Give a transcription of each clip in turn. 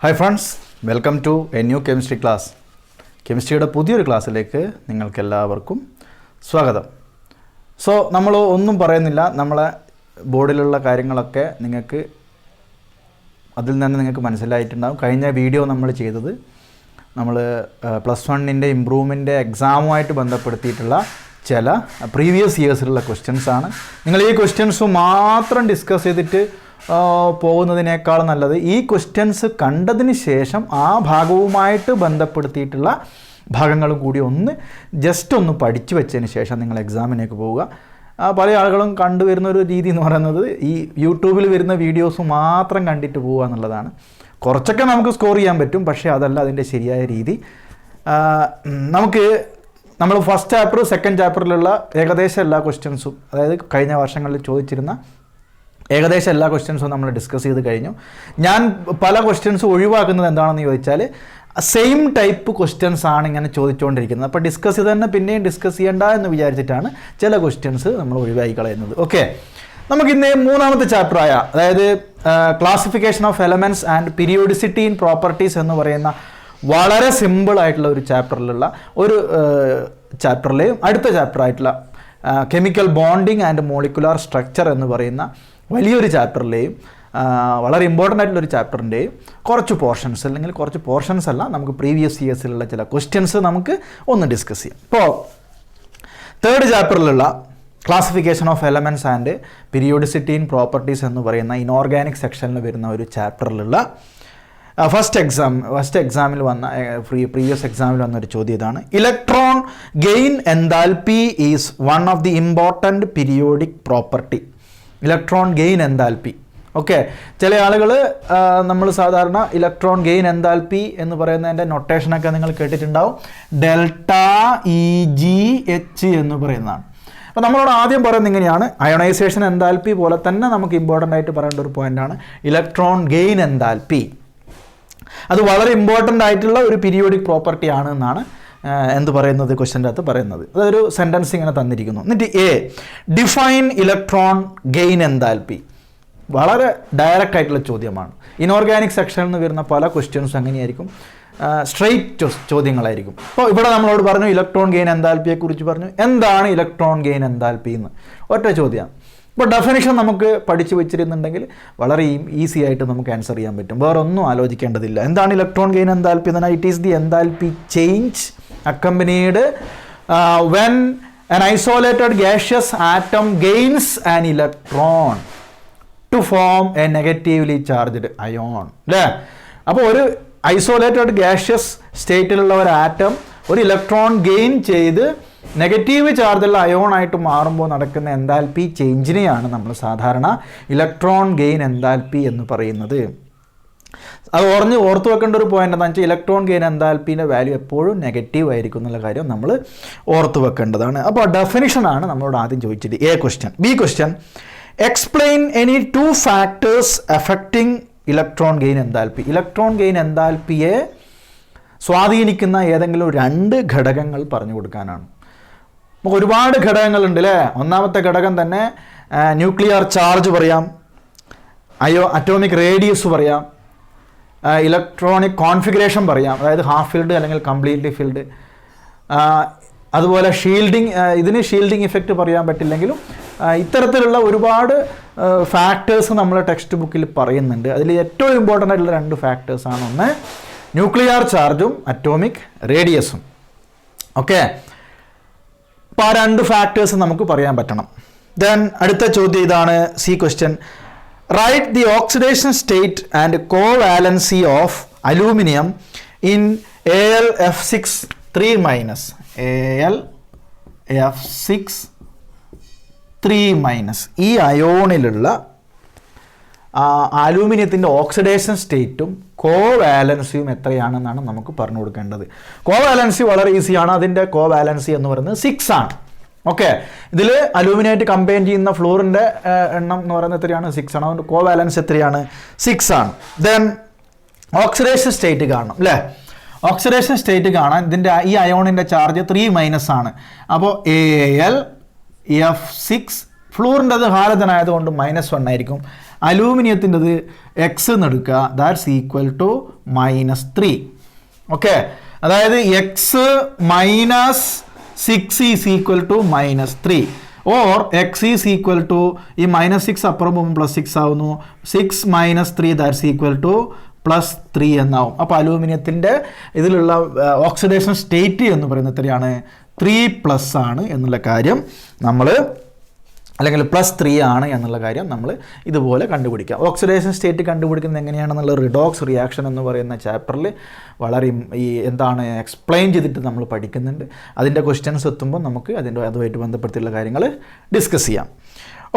Hi friends, welcome to a new chemistry class. കെമിസ്ട്രിയുടെ പുതിയൊരു ക്ലാസ്സിലേക്ക് നിങ്ങൾക്കെല്ലാവർക്കും സ്വാഗതം. സോ നമ്മൾ ഒന്നും പറയുന്നില്ല, നമ്മളെ ബോർഡിലുള്ള കാര്യങ്ങളൊക്കെ നിങ്ങൾക്ക് അതിൽ നിന്ന് നിങ്ങൾക്ക് മനസ്സിലായിട്ടുണ്ടാകും. കഴിഞ്ഞ വീഡിയോ നമ്മൾ ചെയ്തത് നമ്മൾ പ്ലസ് വണ്ണിൻ്റെ ഇമ്പ്രൂവ്മെൻ്റ് എക്സാമുമായിട്ട് ബന്ധപ്പെടുത്തിയിട്ടുള്ള ചില പ്രീവിയസ് ഇയേഴ്സിലുള്ള ക്വസ്റ്റ്യൻസാണ്. നിങ്ങൾ ഈ ക്വസ്റ്റ്യൻസ് മാത്രം ഡിസ്കസ് ചെയ്തിട്ട് പോകുന്നതിനേക്കാൾ നല്ലത് ഈ ക്വസ്റ്റ്യൻസ് കണ്ടതിന് ശേഷം ആ ഭാഗവുമായിട്ട് ബന്ധപ്പെടുത്തിയിട്ടുള്ള ഭാഗങ്ങളും കൂടി ജസ്റ്റ് ഒന്ന് പഠിച്ചു വെച്ചതിന് ശേഷം നിങ്ങൾ എക്സാമിനേക്ക് പോവുക. പല ആളുകളും കണ്ടുവരുന്ന ഒരു രീതി എന്ന് പറയുന്നത് ഈ യൂട്യൂബിൽ വരുന്ന വീഡിയോസ് മാത്രം കണ്ടിട്ട് പോവുക എന്നുള്ളതാണ്. കുറച്ചൊക്കെ നമുക്ക് സ്കോർ ചെയ്യാൻ പറ്റും, പക്ഷേ അതല്ല അതിൻ്റെ ശരിയായ രീതി. നമ്മൾ ഫസ്റ്റ് ചാപ്റ്റർ സെക്കൻഡ് ചാപ്റ്ററിലുള്ള ഏകദേശം എല്ലാ ക്വസ്റ്റ്യൻസും, അതായത് കഴിഞ്ഞ വർഷങ്ങളിൽ ചോദിച്ചിരുന്ന ഏകദേശം എല്ലാ ക്വസ്റ്റ്യൻസും നമ്മൾ ഡിസ്കസ് ചെയ്ത് കഴിഞ്ഞു. ഞാൻ പല ക്വസ്റ്റ്യൻസ് ഒഴിവാക്കുന്നത് എന്താണെന്ന് ചോദിച്ചാൽ സെയിം ടൈപ്പ് ക്വസ്റ്റ്യൻസ് ആണ് ഇങ്ങനെ ചോദിച്ചുകൊണ്ടിരിക്കുന്നത്. അപ്പോൾ ഡിസ്കസ് ചെയ്ത് തന്നെ പിന്നെയും ഡിസ്കസ് ചെയ്യേണ്ട എന്ന് വിചാരിച്ചിട്ടാണ് ചില ക്വസ്റ്റ്യൻസ് നമ്മൾ ഒഴിവാക്കി കളയുന്നത്. ഓക്കെ, നമുക്കിന്ന് മൂന്നാമത്തെ ചാപ്റ്ററായ, അതായത് classification of elements and periodicity in properties എന്ന് പറയുന്ന വളരെ സിമ്പിളായിട്ടുള്ള ഒരു ചാപ്റ്ററിലുള്ള ഒരു ചാപ്റ്ററിലെയും അടുത്ത ചാപ്റ്ററായിട്ടുള്ള chemical bonding and molecular structure എന്ന് പറയുന്ന വലിയൊരു ചാപ്റ്ററിലെയും വളരെ ഇമ്പോർട്ടൻ്റ് ആയിട്ടുള്ളൊരു ചാപ്റ്ററിൻ്റെയും കുറച്ച് പോർഷൻസ്, അല്ലെങ്കിൽ കുറച്ച് പോർഷൻസ് അല്ല, നമുക്ക് പ്രീവിയസ് ഇയേഴ്സിലുള്ള ചില ക്വസ്റ്റ്യൻസ് നമുക്ക് ഒന്ന് ഡിസ്കസ് ചെയ്യാം. ഇപ്പോൾ തേർഡ് ചാപ്റ്ററിലുള്ള classification of elements and periodicity in properties എന്ന് പറയുന്ന ഇനോർഗാനിക് സെക്ഷനിൽ വരുന്ന ഒരു ചാപ്റ്ററിലുള്ള ഫസ്റ്റ് എക്സാമിൽ വന്ന പ്രീവിയസ് എക്സാമിൽ വന്ന ഒരു ചോദ്യം ഇതാണ്: electron gain enthalpy is one of the important periodic property. Electron gain enthalpy. Okay, ചില ആളുകൾ നമ്മൾ സാധാരണ ഇലക്ട്രോൺ ഗെയിൻ എൻതാൽപ്പി എന്ന് പറയുന്നതിൻ്റെ നൊട്ടേഷനൊക്കെ നിങ്ങൾ കേട്ടിട്ടുണ്ടാവും. ഡെൽറ്റ ഇ ജി എച്ച് എന്ന് പറയുന്നതാണ്. അപ്പോൾ നമ്മളോട് ആദ്യം പറയുന്നത് ഇങ്ങനെയാണ്: അയോണൈസേഷൻ എൻതാൽപ്പി പോലെ തന്നെ നമുക്ക് ഇമ്പോർട്ടൻ്റ് ആയിട്ട് പറയേണ്ട ഒരു പോയിൻ്റാണ് ഇലക്ട്രോൺ ഗെയിൻ എൻതാൽപ്പി. അത് വളരെ ഇമ്പോർട്ടൻ്റ് ആയിട്ടുള്ള ഒരു പീരിയോഡിക് പ്രോപ്പർട്ടി ആണ് എന്നാണ് എന്ത് പറയുന്നത്, ക്വസ്റ്റ്യൻ്റെ അകത്ത് പറയുന്നത്. അതൊരു സെൻറ്റൻസ് ഇങ്ങനെ തന്നിരിക്കുന്നു. എന്നിട്ട് ഡിഫൈൻ ഇലക്ട്രോൺ ഗെയിൻ എൻതാൽപ്പി. വളരെ ഡയറക്റ്റ് ആയിട്ടുള്ള ചോദ്യമാണ്. ഇനോർഗാനിക് സെക്ഷനിൽ നിന്ന് വരുന്ന പല ക്വസ്റ്റ്യൻസും അങ്ങനെയായിരിക്കും, സ്ട്രെയിറ്റ് ചോദ്യങ്ങളായിരിക്കും. അപ്പോൾ ഇവിടെ നമ്മളോട് പറഞ്ഞു ഇലക്ട്രോൺ ഗെയിൻ എൻതാൽപ്പിയെക്കുറിച്ച് പറഞ്ഞു. എന്താണ് ഇലക്ട്രോൺ ഗെയിൻ എൻതാൽപ്പി എന്ന് ഒറ്റ ചോദ്യമാണ്. ഇപ്പോൾ ഡെഫിനിഷൻ നമുക്ക് പഠിച്ചു വെച്ചിരുന്നുണ്ടെങ്കിൽ വളരെ ഈസി ആയിട്ട് നമുക്ക് ആൻസർ ചെയ്യാൻ പറ്റും, വേറെ ഒന്നും ആലോചിക്കേണ്ടതില്ല. എന്താണ് ഇലക്ട്രോൺ ഗെയിൻ എൻതാൽപ്പി എന്ന് പറഞ്ഞാൽ it is the enthalpy change accompanied when an isolated gaseous atom gains an electron to form a negatively charged ion. അല്ലേ? അപ്പോൾ ഒരു ഐസോലേറ്റഡ് ഗ്യാഷ്യസ് സ്റ്റേറ്റിലുള്ള ഒരു ആറ്റം ഒരു ഇലക്ട്രോൺ ഗെയിൻ ചെയ്ത് നെഗറ്റീവ് ചാർജുള്ള അയോണായിട്ട് മാറുമ്പോൾ നടക്കുന്ന എൻതാൽപ്പി ചേഞ്ചിനെയാണ് നമ്മൾ സാധാരണ ഇലക്ട്രോൺ ഗെയിൻ എൻതാൽപ്പി എന്ന് പറയുന്നത്. അത് ഓർത്ത് വെക്കേണ്ട ഒരു പോയിന്റ് എന്താണെന്ന് വെച്ചാൽ ഇലക്ട്രോൺ ഗെയിൻ എൻതാൽപ്പിൻ്റെ വാല്യൂ എപ്പോഴും നെഗറ്റീവ് ആയിരിക്കും എന്നുള്ള കാര്യം നമ്മൾ ഓർത്ത് വെക്കേണ്ടതാണ്. അപ്പോൾ ഡെഫിനിഷനാണ് നമ്മളോട് ആദ്യം ചോദിച്ചത്. A question. B question: explain any two factors affecting electron gain enthalpy. Electron gain എൻതാൽപ്പിയെ സ്വാധീനിക്കുന്ന ഏതെങ്കിലും രണ്ട് ഘടകങ്ങൾ പറഞ്ഞു കൊടുക്കാനാണ്. നമുക്ക് ഒരുപാട് ഘടകങ്ങളുണ്ട് അല്ലേ. ഒന്നാമത്തെ ഘടകം തന്നെ ന്യൂക്ലിയർ ചാർജ് പറയാം, അറ്റോമിക് റേഡിയസ് പറയാം, ഇലക്ട്രോണിക് കോൺഫിഗറേഷൻ പറയാം, അതായത് ഹാഫ് ഫിൽഡ് അല്ലെങ്കിൽ കംപ്ലീറ്റ്ലി ഫിൽഡ്. അതുപോലെ ഇതിന് ഷീൽഡിങ് ഇഫക്റ്റ് പറയാൻ പറ്റില്ലെങ്കിലും ഇത്തരത്തിലുള്ള ഒരുപാട് ഫാക്ടേഴ്സ് നമ്മൾ ടെക്സ്റ്റ് ബുക്കിൽ പറയുന്നുണ്ട്. അതിൽ ഏറ്റവും ഇമ്പോർട്ടൻ്റ് ആയിട്ടുള്ള രണ്ട് ഫാക്ടേഴ്സാണ്, ഒന്ന് ന്യൂക്ലിയർ ചാർജും അറ്റോമിക് റേഡിയസും. ഓക്കെ, അപ്പോൾ ആ രണ്ട് ഫാക്ടേഴ്സ് നമുക്ക് പറയാൻ പറ്റണം. ദെൻ അടുത്ത ചോദ്യം ഇതാണ്, C question: write the oxidation state and covalency of aluminium in AlF6 3-. AlF6 3-. ഈ അയോണിലുള്ള അലൂമിനിയത്തിൻ്റെ ഓക്സിഡേഷൻ സ്റ്റേറ്റും കോവാലൻസിയും എത്രയാണെന്നാണ് നമുക്ക് പറഞ്ഞു കൊടുക്കേണ്ടത്. കോവാലൻസി വളരെ ഈസിയാണ്. അതിൻ്റെ കോവാലൻസി എന്ന് പറയുന്നത് 6 ആണ്. ഓക്കെ, ഇതിൽ അലൂമിനിയായിട്ട് കമ്പൈൻ ചെയ്യുന്ന ഫ്ലൂറിൻ്റെ എണ്ണം എന്ന് പറയുന്നത് എത്രയാണ്? 6 ആണ്. അതുകൊണ്ട് കോവാലൻസ് എത്രയാണ്? 6 ആണ്. ദെൻ ഓക്സിഡേഷൻ സ്റ്റേറ്റ് കാണണം അല്ലേ. ഓക്സിഡേഷൻ സ്റ്റേറ്റ് കാണാൻ ഇതിൻ്റെ ഈ അയോണിൻ്റെ ചാർജ് 3- ആണ്. അപ്പോൾ AlF6 ഫ്ലൂറിൻ്റെത് ഹാലജനായതുകൊണ്ട് -1 ആയിരിക്കും. അലൂമിനിയത്തിൻ്റെത് X എന്ന് എടുക്കുക, ദാറ്റ്സ് ഈക്വൽ ടു -3. ഓക്കെ, അതായത് X minus 6 is equal to -3 or X is equal to ഈ -6 അപ്പുറം പോകുമ്പോൾ +6 ആവുന്നു. 6 - 3 ദാറ്റ്സ് ഈക്വൽ ടു +3 എന്നാവും. അപ്പോൾ അലൂമിനിയത്തിൻ്റെ ഇതിലുള്ള ഓക്സിഡേഷൻ സ്റ്റേറ്റ് എന്ന് പറയുന്നത് എത്രയാണ്? 3+ ആണ് എന്നുള്ള കാര്യം നമ്മൾ, അല്ലെങ്കിൽ +3 ആണ് എന്നുള്ള കാര്യം നമ്മൾ ഇതുപോലെ കണ്ടുപിടിക്കാം. ഓക്സിഡേഷൻ സ്റ്റേറ്റ് കണ്ടുപിടിക്കുന്നത് എങ്ങനെയാണെന്നുള്ള റിഡോക്സ് റിയാക്ഷൻ എന്ന് പറയുന്ന ചാപ്റ്ററിൽ വളരെ എന്താണ് എക്സ്പ്ലെയിൻ ചെയ്തിട്ട് നമ്മൾ പഠിക്കുന്നുണ്ട്. അതിൻ്റെ ക്വസ്റ്റ്യൻസ് എത്തുമ്പോൾ നമുക്ക് അതുമായിട്ട് ബന്ധപ്പെടുത്തിയുള്ള കാര്യങ്ങൾ ഡിസ്കസ് ചെയ്യാം.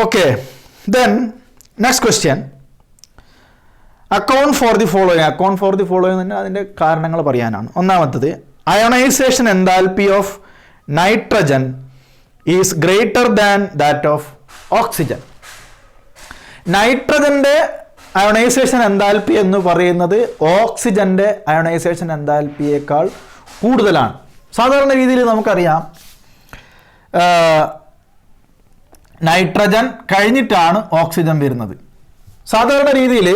Okay, then next question, account for the following തന്നെ അതിൻ്റെ കാരണങ്ങൾ പറയാനാണ്. ഒന്നാമത്തത്, ionization enthalpy of nitrogen is greater than that of oxygen. നൈട്രജൻ്റെ അയോണൈസേഷൻ എൻതാൽപ്പി എന്ന് പറയുന്നത് ഓക്സിജൻ്റെ അയോണൈസേഷൻ എൻതാൽപ്പിയേക്കാൾ കൂടുതലാണ്. സാധാരണ രീതിയിൽ നമുക്കറിയാം നൈട്രജൻ കഴിഞ്ഞിട്ടാണ് ഓക്സിജൻ വരുന്നത്. സാധാരണ രീതിയിൽ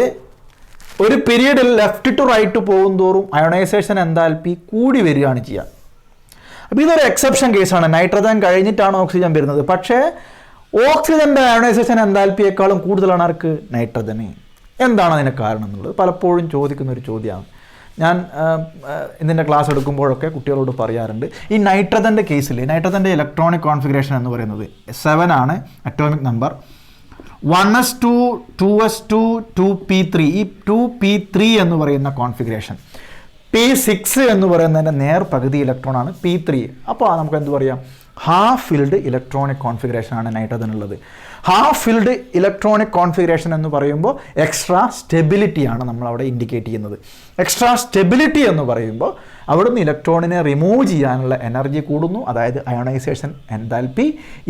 ഒരു പീരീഡിൽ ലെഫ്റ്റ് ടു റൈറ്റ് പോകും തോറും അയോണൈസേഷൻ എൻതാൽപ്പി കൂടി വരികയാണ് ചെയ്യുക. അപ്പോൾ ഇതൊരു എക്സെപ്ഷൻ കേസാണ്. നൈട്രജൻ കഴിഞ്ഞിട്ടാണ് ഓക്സിജൻ വരുന്നത്. പക്ഷേ ഓക്സിജൻ്റെ അയോണൈസേഷൻ എൻതാൽപ്പിയേക്കാളും കൂടുതലാണ് ആർക്ക്? നൈട്രജന്. എന്താണ് അതിന് കാരണം എന്നുള്ളത് പലപ്പോഴും ചോദിക്കുന്ന ഒരു ചോദ്യമാണ്. ഞാൻ ഇതിൻ്റെ ക്ലാസ് എടുക്കുമ്പോഴൊക്കെ കുട്ടികളോട് പറയാറുണ്ട്. ഈ നൈട്രജൻ്റെ കേസിൽ നൈട്രജൻ്റെ ഇലക്ട്രോണിക് കോൺഫിഗറേഷൻ എന്ന് പറയുന്നത് 7 ആണ് atomic number. 1s2 2s2 2p3. ഈ 2p3 എന്ന് പറയുന്ന കോൺഫിഗറേഷൻ, P6 എന്ന് പറയുന്നതിൻ്റെ നേർപകുതി ഇലക്ട്രോണാണ് P3. അപ്പോൾ നമുക്ക് എന്ത് പറയാം? ഹാഫ് ഫിൽഡ് ഇലക്ട്രോണിക് കോൺഫിഗറേഷൻ ആണ് നൈട്രജൻ ഉള്ളത്. ഹാഫ് ഫിൽഡ് ഇലക്ട്രോണിക് കോൺഫിഗറേഷൻ എന്ന് പറയുമ്പോൾ എക്സ്ട്രാ സ്റ്റെബിലിറ്റിയാണ് നമ്മളവിടെ ഇൻഡിക്കേറ്റ് ചെയ്യുന്നത്. എക്സ്ട്രാ സ്റ്റെബിലിറ്റി എന്ന് പറയുമ്പോൾ അവിടുന്ന് ഇലക്ട്രോണിനെ റിമൂവ് ചെയ്യാനുള്ള എനർജി കൂടുന്നു, അതായത് അയോണൈസേഷൻ എൻതാൽപ്പി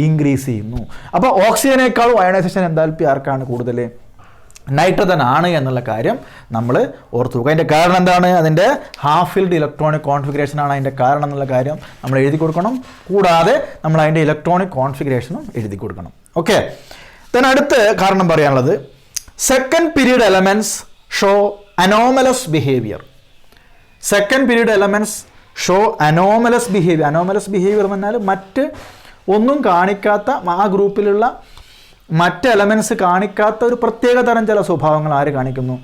ഇൻക്രീസ് ചെയ്യുന്നു. അപ്പോൾ ഓക്സിജനേക്കാളും അയോണൈസേഷൻ എൻതാൽപ്പി ആർക്കാണ് കൂടുതൽ? നൈട്രജൻ ആണ് എന്നുള്ള കാര്യം നമ്മൾ ഓർത്തു വെക്കുക. അതിൻ്റെ കാരണം എന്താണ്? അതിൻ്റെ ഹാഫ് ഫിൽഡ് ഇലക്ട്രോണിക് കോൺഫിഗറേഷൻ ആണ് അതിൻ്റെ കാരണം എന്നുള്ള കാര്യം നമ്മൾ എഴുതി കൊടുക്കണം. കൂടാതെ നമ്മൾ അതിൻ്റെ ഇലക്ട്രോണിക് കോൺഫിഗറേഷനും എഴുതി കൊടുക്കണം. ഓക്കെ, then അടുത്ത കാരണം പറയാനുള്ളത്, second period elements show anomalous behaviour. Second period elements show anomalous behaviour. Anomalous behaviour എന്ന് പറഞ്ഞാൽ മറ്റ് ഒന്നും കാണിക്കാത്ത, ആ ഗ്രൂപ്പിലുള്ള മറ്റ് എലമെൻറ്റ്സ് കാണിക്കാത്ത ഒരു പ്രത്യേക തരം ചില സ്വഭാവങ്ങൾ ആര് കാണിക്കുന്നു?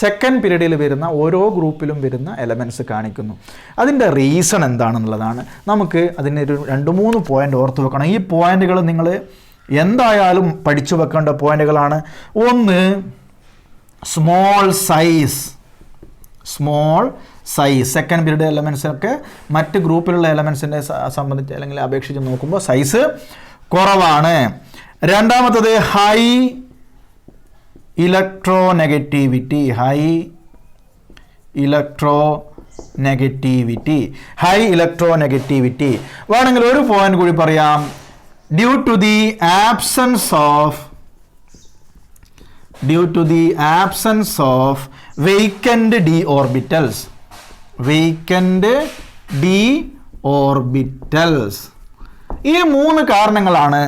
സെക്കൻഡ് പീരീഡിൽ വരുന്ന ഓരോ ഗ്രൂപ്പിലും വരുന്ന എലമെൻറ്റ്സ് കാണിക്കുന്നു. അതിൻ്റെ റീസൺ എന്താണെന്നുള്ളതാണ്. നമുക്ക് അതിനൊരു 2-3 പോയിൻ്റ് ഓർത്ത് വെക്കണം. ഈ പോയിൻ്റുകൾ നിങ്ങൾ എന്തായാലും പഠിച്ചു വെക്കേണ്ട പോയിൻ്റുകളാണ്. ഒന്ന്, സ്മോൾ സൈസ്. സെക്കൻഡ് പീരീഡ് എലമെൻറ്റ്സൊക്കെ മറ്റ് ഗ്രൂപ്പിലുള്ള എലമെൻറ്റ്സിനെ സംബന്ധിച്ച് അല്ലെങ്കിൽ അപേക്ഷിച്ച് നോക്കുമ്പോൾ സൈസ് കുറവാണ്. രണ്ടാമത്തത്, ഹൈ ഇലക്ട്രോനെഗറ്റിവിറ്റി. വേണമെങ്കിൽ ഒരു പോയിന്റ് കൂടി പറയാം. Due to the absence of vacant D orbitals. ഈ 3 കാരണങ്ങളാണ്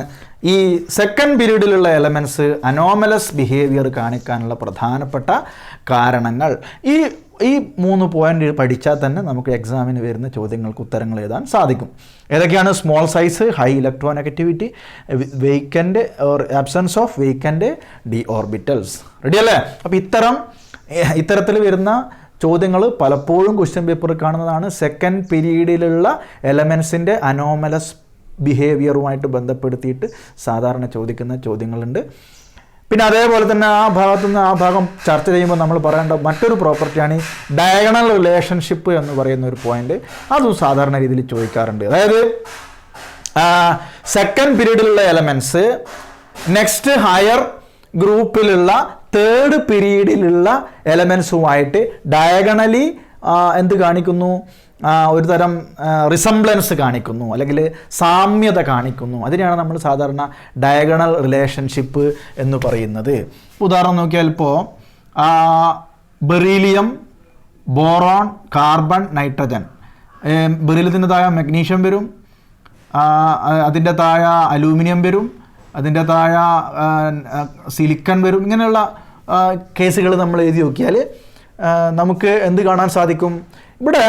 ഈ സെക്കൻഡ് പീരീഡിലുള്ള എലമെൻറ്റ്സ് അനോമലസ് ബിഹേവിയർ കാണിക്കാനുള്ള പ്രധാനപ്പെട്ട കാരണങ്ങൾ. ഈ 3 പോയിന്റ് പഠിച്ചാൽ തന്നെ നമുക്ക് എക്സാമിന് വരുന്ന ചോദ്യങ്ങൾക്ക് ഉത്തരങ്ങൾ എഴുതാൻ സാധിക്കും. ഏതൊക്കെയാണ്? Small size, high electronegativity, vacant or absence of vacant D orbitals. Ready അല്ലേ? അപ്പോൾ ഇത്തരത്തിൽ വരുന്ന ചോദ്യങ്ങൾ പലപ്പോഴും ക്വസ്റ്റ്യൻ പേപ്പറിൽ കാണുന്നതാണ്. സെക്കൻഡ് പീരീഡിലുള്ള എലമെൻസിൻ്റെ അനോമലസ് ബിഹേവിയറുമായിട്ട് ബന്ധപ്പെടുത്തിയിട്ട് സാധാരണ ചോദിക്കുന്ന ചോദ്യങ്ങളുണ്ട്. പിന്നെ അതേപോലെ തന്നെ ആ ഭാഗം ചർച്ച ചെയ്യുമ്പോൾ നമ്മൾ പറയേണ്ട മറ്റൊരു പ്രോപ്പർട്ടിയാണ് ഈ ഡയഗണൽ റിലേഷൻഷിപ്പ് എന്ന് പറയുന്ന ഒരു പോയിന്റ്. അതും സാധാരണ രീതിയിൽ ചോദിക്കാറുണ്ട്. അതായത് സെക്കൻഡ് പീരീഡിലുള്ള എലമെൻറ്റ്സ് നെക്സ്റ്റ് ഹയർ ഗ്രൂപ്പിലുള്ള തേർഡ് പീരീഡിലുള്ള എലമെൻസുമായിട്ട് ഡയഗണലി എന്ത് കാണിക്കുന്നു? ഒരു തരം റിസംബ്ലൻസ് കാണിക്കുന്നു, അല്ലെങ്കിൽ സാമ്യത കാണിക്കുന്നു. അതിനെയാണ് നമ്മൾ സാധാരണ ഡയഗണൽ റിലേഷൻഷിപ്പ് എന്ന് പറയുന്നത്. ഉദാഹരണം നോക്കിയാൽ ഇപ്പോൾ ബെറീലിയം, ബോറോൺ, കാർബൺ, നൈട്രജൻ. ബെറീലിയത്തിൻ്റെ താഴെ മഗ്നീഷ്യം വരും, അതിൻ്റെ താഴെ അലൂമിനിയം വരും, അതിൻ്റെ താഴെ സിലിക്കൺ വരും. ഇങ്ങനെയുള്ള കേസുകൾ നമ്മൾ എഴുതി നോക്കിയാൽ നമുക്ക് എന്ത് കാണാൻ സാധിക്കും? ഇവിടെ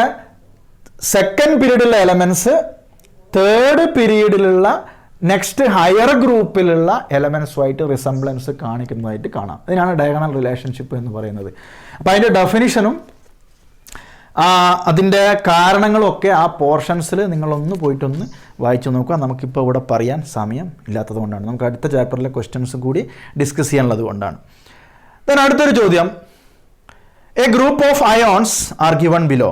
സെക്കൻഡ് പീരീഡിലുള്ള എലമെൻറ്റ്സ് തേർഡ് പീരീഡിലുള്ള നെക്സ്റ്റ് ഹയർ ഗ്രൂപ്പിലുള്ള എലമെൻറ്റ്സുമായിട്ട് റിസംബ്ലൻസ് കാണിക്കുന്നതായിട്ട് കാണാം. അതിനാണ് ഡയഗണൽ റിലേഷൻഷിപ്പ് എന്ന് പറയുന്നത്. അപ്പോൾ അതിൻ്റെ ഡെഫിനിഷനും അതിൻ്റെ കാരണങ്ങളൊക്കെ ആ പോർഷൻസിൽ നിങ്ങളൊന്ന് പോയിട്ടൊന്ന് വായിച്ചു നോക്കുക. നമുക്കിപ്പോൾ ഇവിടെ പറയാൻ സമയം ഇല്ലാത്തത് കൊണ്ടാണ്. നമുക്ക് അടുത്ത ചാപ്റ്ററിലെ ക്വസ്റ്റ്യൻസ് കൂടി ഡിസ്കസ് ചെയ്യാനുള്ളത് കൊണ്ടാണ്. ദെൻ അടുത്തൊരു ചോദ്യം, a group of ions are given below,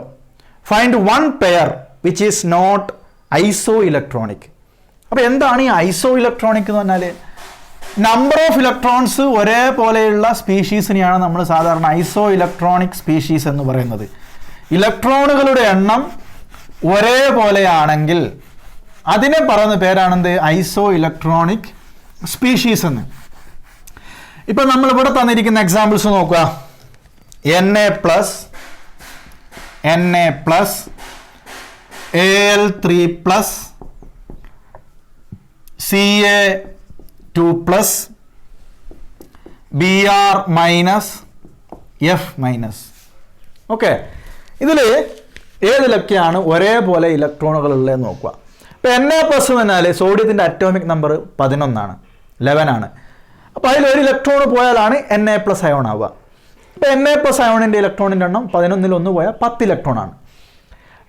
find one pair which is not isoelectronic. അപ്പോൾ എന്താണ് ഈ ഐസോ ഇലക്ട്രോണിക് എന്ന് പറഞ്ഞാൽ? നമ്പർ ഓഫ് ഇലക്ട്രോൺസ് ഒരേപോലെയുള്ള സ്പീഷീസിനെയാണ് നമ്മൾ സാധാരണ ഐസോ ഇലക്ട്രോണിക് സ്പീഷീസ് എന്ന് പറയുന്നത്. ഇലക്ട്രോണുകളുടെ എണ്ണം ഒരേപോലെയാണെങ്കിൽ അതിനെ പറയുന്ന പേരാണെന്ത്? ഐസോ ഇലക്ട്രോണിക് സ്പീഷീസ് എന്ന്. ഇപ്പം നമ്മളിവിടെ തന്നിരിക്കുന്ന എക്സാമ്പിൾസ് നോക്കുക. Na+, Al3+, Ca2+, Br-, F-. Okay, ഇതിൽ ഏതിലൊക്കെയാണ് ഒരേപോലെ ഇലക്ട്രോണുകൾ ഉള്ളതെന്ന് നോക്കുക. ഇപ്പോൾ Na+ എന്നാൽ സോഡിയത്തിൻ്റെ അറ്റോമിക് നമ്പർ 11 ആണ്. അപ്പോൾ അതിലൊരു ഇലക്ട്രോൺ പോയാലാണ് Na+ അയോൺ ആവുക. ഇപ്പോൾ Na+ അയോണിൻ്റെ ഇലക്ട്രോണിൻ്റെ എണ്ണം 11 പോയാൽ 10 ഇലക്ട്രോൺ ആണ്.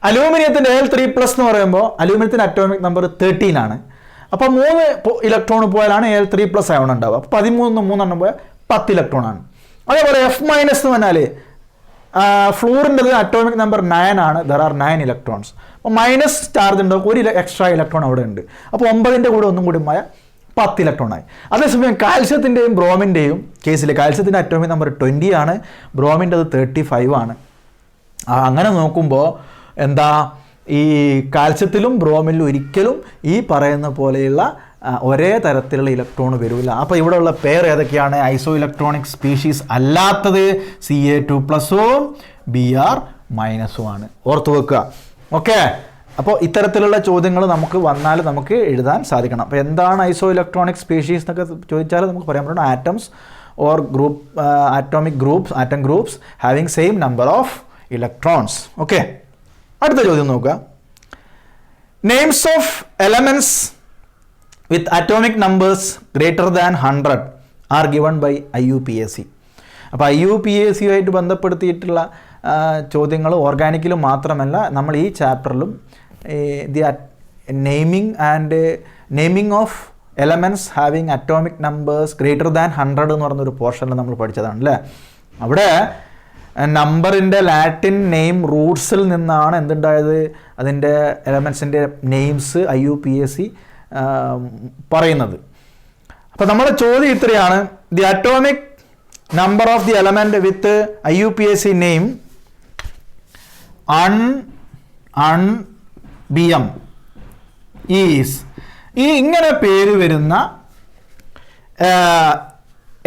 അലൂമിനിയത്തിൻ്റെ Al3+ എന്ന് പറയുമ്പോൾ അലൂമിനിയത്തിൻ്റെ അറ്റോമിക് നമ്പർ 13 ആണ്. അപ്പോൾ 3 ഇലക്ട്രോൺ പോയാലാണ് Al3+ അയോൺ ഉണ്ടാവുക. അപ്പോൾ 13 പോയാൽ 10 ഇലക്ട്രോൺ ആണ്. അതേപോലെ F- എന്ന് പറഞ്ഞാൽ ഫ്ലൂറിൻ്റെ അറ്റോമിക് നമ്പർ 9 ആണ്. There are 9 electrons. അപ്പോൾ മൈനസ് ചാർജ് ഉണ്ടാവും, ഒരു എക്സ്ട്രാ ഇലക്ട്രോൺ അവിടെ ഉണ്ട്. അപ്പോൾ 9ൻ്റെ കൂടെ ഒന്നും കൂടി പോയാൽ 10 ഇലക്ട്രോൺ ആയി. അതേസമയം കാൽസ്യത്തിൻ്റെയും ബ്രോമിൻ്റെയും കേസിൽ കാൽസ്യത്തിൻ്റെ അറ്റോമിക് നമ്പർ 20 ആണ്, ബ്രോമിൻ്റെത് 35 ആണ്. അങ്ങനെ നോക്കുമ്പോൾ എന്താ, ഈ കാൽസ്യത്തിലും ബ്രോമിലും ഒരിക്കലും ഈ പറയുന്ന പോലെയുള്ള ഒരേ തരത്തിലുള്ള ഇലക്ട്രോൺ വരില്ല. അപ്പോൾ ഇവിടെയുള്ള പേർ ഏതൊക്കെയാണ്? ഐസോ ഇലക്ട്രോണിക് സ്പീഷീസ് അല്ലാത്തത് Ca2+ഉം Br- ആണ്. ഓർത്തു വെക്കുക. ഓക്കെ, അപ്പോൾ ഇത്തരത്തിലുള്ള ചോദ്യങ്ങൾ നമുക്ക് വന്നാൽ നമുക്ക് എഴുതാൻ സാധിക്കണം. അപ്പോൾ എന്താണ് ഐസോ ഇലക്ട്രോണിക് സ്പീഷീസ് എന്നൊക്കെ ചോദിച്ചാൽ നമുക്ക് പറയാൻ പറ്റും atoms or group atomic groups, atom groups having same number of electrons. Okay, അടുത്ത ചോദ്യം നോക്കുക. Names of elements with atomic numbers greater than 100 are given by IUPAC. അപ്പോൾ IUPAC ആയിട്ട് ബന്ധപ്പെടുത്തിയിട്ടുള്ള ചോദ്യങ്ങൾ ഓർഗാനിക്കിലും മാത്രമല്ല, നമ്മൾ ഈ ചാപ്റ്ററിലും the naming of elements having atomic numbers greater than 100 എന്ന് പറഞ്ഞൊരു പോർഷനിൽ നമ്മൾ പഠിച്ചതാണ് അല്ലേ. അവിടെ നമ്പറിൻ്റെ ലാറ്റിൻ നെയിം റൂട്ട്സിൽ നിന്നാണ് എന്തുണ്ടായത്, അതിൻ്റെ എലമെൻറ്റ്സിൻ്റെ നെയിംസ് IUPAC പറയുന്നത്. അപ്പോൾ നമ്മുടെ ചോദ്യം ഇത്രയാണ്, the atomic number of the element with IUPAC name BM is, ഈ ഇങ്ങനെ പേര് വരുന്ന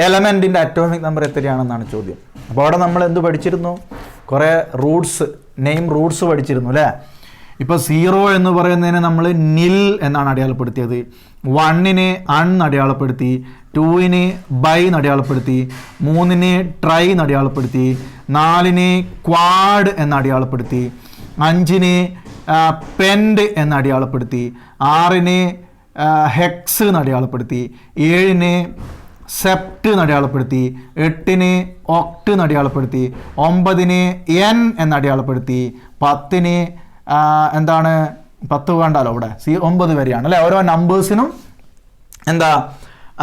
എലമെൻറ്റിൻ്റെ അറ്റോമിക് നമ്പർ എത്രയാണെന്നാണ് ചോദ്യം. അപ്പോൾ അവിടെ നമ്മൾ എന്ത് പഠിച്ചിരുന്നു? കുറേ നെയിം റൂട്ട്സ് പഠിച്ചിരുന്നു അല്ലേ. ഇപ്പോൾ 0 എന്ന് പറയുന്നതിന് നമ്മൾ നിൽ എന്നാണ് അടയാളപ്പെടുത്തിയത്, 1ന് അൺ അടയാളപ്പെടുത്തി, 2ന് ബൈ അടയാളപ്പെടുത്തി, 3ന് ട്രൈ അടയാളപ്പെടുത്തി, 4ന് ക്വാഡ് എന്ന് അടയാളപ്പെടുത്തി, 5ന് പെൻഡ് എന്ന് അടയാളപ്പെടുത്തി, 6ന് ഹെക്സ് എന്ന് അടയാളപ്പെടുത്തി, 7ന് സെപ്റ്റ് എന്ന് അടയാളപ്പെടുത്തി, 8ന് ഒക്ട് എന്ന് അടയാളപ്പെടുത്തി, 9ന് എൻ എന്ന് അടയാളപ്പെടുത്തി, 10ന് എന്താണ് 10 വേണ്ടാലോ, ഇവിടെ 9 വരെയാണ് അല്ലേ. ഓരോ നമ്പേഴ്സിനും എന്താ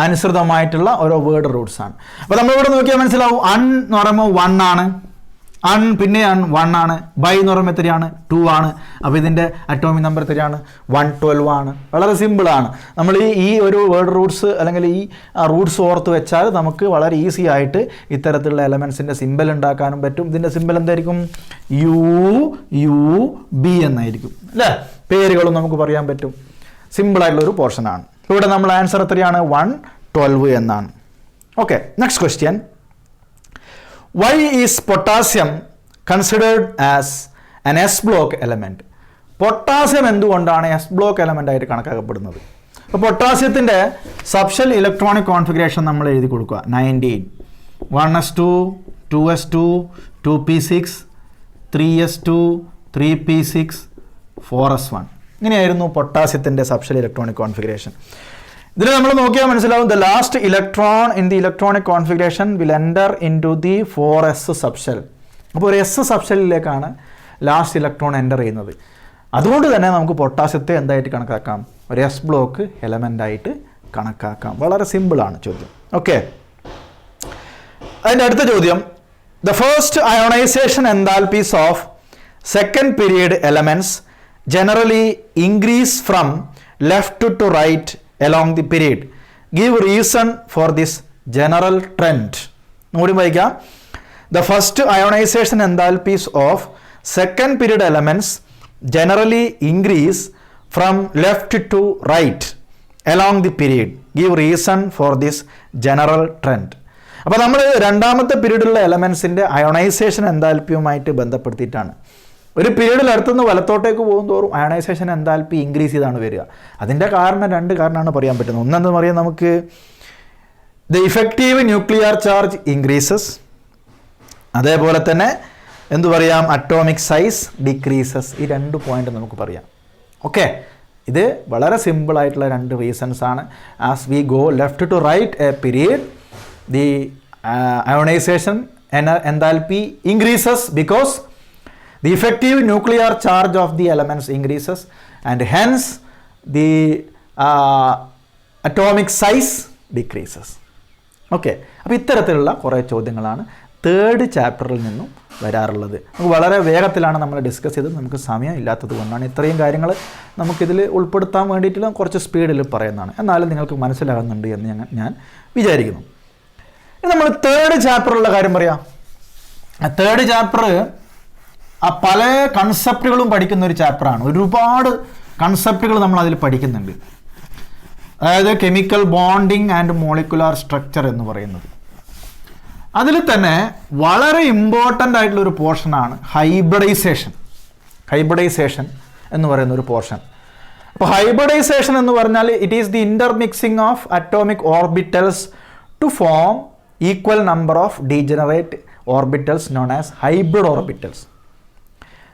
അനുസൃതമായിട്ടുള്ള ഓരോ വേർഡ് റൂട്ട്സ് ആണ്. അപ്പോൾ നമ്മളിവിടെ നോക്കിയാൽ മനസ്സിലാവും, അൺ എന്ന് പറയുമ്പോൾ 1 ആണ്, അൺ പിന്നെ 1 ആണ്, ബൈ എന്ന് പറയുമ്പോൾ എത്രയാണ് 2 ആണ്. അപ്പോൾ ഇതിൻ്റെ അറ്റോമിക് നമ്പർ എത്രയാണ് 112 ആണ്. വളരെ സിമ്പിളാണ്. നമ്മൾ ഈ ഒരു വേർഡ് റൂട്ട്സ് അല്ലെങ്കിൽ ഈ റൂട്ട്സ് ഓർത്ത് വെച്ചാൽ നമുക്ക് വളരെ ഈസി ആയിട്ട് ഇത്തരത്തിലുള്ള എലമെൻസിൻ്റെ സിമ്പൽ ഉണ്ടാക്കാനും പറ്റും. ഇതിൻ്റെ സിമ്പൽ എന്തായിരിക്കും? UUB എന്നായിരിക്കും അല്ലേ. പേരുകളും നമുക്ക് പറയാൻ പറ്റും. സിമ്പിളായിട്ടുള്ളൊരു പോർഷനാണ്. ഇവിടെ നമ്മൾ ആൻസർ എത്രയാണ്? 112 എന്നാണ്. Okay, next question. Why is potassium considered as an S block element? Potassium എന്തുകൊണ്ടാണ് S block element ആയിട്ട് കണക്കാക്കപ്പെടുന്നത്? അപ്പോൾ പൊട്ടാസ്യത്തിൻ്റെ സബ്ഷെൽ ഇലക്ട്രോണിക് കോൺഫിഗറേഷൻ നമ്മൾ എഴുതി കൊടുക്കുക. 19 1s2 2s2 2p6 3s2 3p6 4s1. ഇങ്ങനെയായിരുന്നു പൊട്ടാസ്യത്തിൻ്റെ സബ്ഷെൽ ഇലക്ട്രോണിക് കോൺഫിഗറേഷൻ. ഇതിൽ നമ്മൾ നോക്കിയാൽ മനസ്സിലാവും the last electron in the electronic configuration will enter into the 4s subshell. അപ്പോൾ ഒരു എസ് സബ്ഷെല്ലിലേക്കാണ് ലാസ്റ്റ് ഇലക്ട്രോൺ എൻ്റർ ചെയ്യുന്നത്. അതുകൊണ്ട് തന്നെ നമുക്ക് പൊട്ടാസ്യത്തെ എന്തായിട്ട് കണക്കാക്കാം? ഒരു എസ് ബ്ലോക്ക് എലമെൻ്റായിട്ട് കണക്കാക്കാം. വളരെ സിമ്പിളാണ് ചോദ്യം. ഓക്കെ, അതിൻ്റെ അടുത്ത ചോദ്യം, the first ionization enthalpies of second period elements generally increase from left to right along the period. Give reason for this general trend. നോടി വായിക്കാം. The first ionization enthalpies of second period elements generally increase from left to right along the period. Give reason for this general trend. അപ്പോൾ നമ്മൾ രണ്ടാമത്തെ പീരീഡിലുള്ള എലമെൻസിൻ്റെ ionisation എൻതാൽപ്പിയുമായിട്ട് ബന്ധപ്പെടുത്തിയിട്ടാണ്. ഒരു പീരീഡിൽ അടുത്തുനിന്ന് വലത്തോട്ടേക്ക് പോകും തോറും ionisation enthalpy increase ചെയ്താണ് വരിക. അതിൻ്റെ കാരണം രണ്ട് കാരണമാണ് പറയാൻ പറ്റുന്നത്. ഒന്നെന്ന് പറയാം, നമുക്ക് the effective nuclear charge increases, അതേപോലെ തന്നെ എന്തു പറയാം, അറ്റോമിക് സൈസ് ഡിക്രീസസ്. ഈ രണ്ട് പോയിന്റ് നമുക്ക് പറയാം. ഓക്കെ, ഇത് വളരെ സിമ്പിൾ ആയിട്ടുള്ള രണ്ട് റീസൺസ് ആണ്. As we go left to right a period, the ionisation enthalpy increases because the effective nuclear charge of the elements increases and hence the atomic size decreases. Okay, അപ്പോൾ ഇത്തരത്തിലുള്ള കുറേ ചോദ്യങ്ങളാണ് third ചാപ്റ്ററിൽ നിന്നും വരാറുള്ളത്. നമുക്ക് വളരെ വേഗത്തിലാണ് നമ്മൾ ഡിസ്കസ് ചെയ്തത്. നമുക്ക് സമയം ഇല്ലാത്തത് കൊണ്ടാണ് ഇത്രയും കാര്യങ്ങൾ നമുക്കിതിൽ ഉൾപ്പെടുത്താൻ വേണ്ടിയിട്ടുള്ള കുറച്ച് സ്പീഡിൽ പറയുന്നതാണ്. എന്നാലും നിങ്ങൾക്ക് മനസ്സിലാകുന്നുണ്ട് എന്ന് ഞാൻ വിചാരിക്കുന്നു. ഇനി നമ്മൾ തേർഡ് ചാപ്റ്ററിലുള്ള കാര്യം പറയാം. തേർഡ് ചാപ്റ്റർ പല കൺസെപ്റ്റുകളും പഠിക്കുന്ന ഒരു ചാപ്റ്ററാണ്. ഒരുപാട് കൺസെപ്റ്റുകൾ നമ്മൾ അതിൽ പഠിക്കുന്നുണ്ട്. അതായത് chemical bonding and molecular structure എന്ന് പറയുന്നത്. അതിൽ തന്നെ വളരെ ഇമ്പോർട്ടൻ്റ് ആയിട്ടുള്ള ഒരു പോർഷനാണ് ഹൈബ്രിഡൈസേഷൻ എന്ന് പറയുന്ന ഒരു പോർഷൻ. അപ്പോൾ ഹൈബ്രിഡൈസേഷൻ എന്ന് പറഞ്ഞാൽ it is the intermixing of atomic orbitals to form equal number of degenerate orbitals known as hybrid orbitals.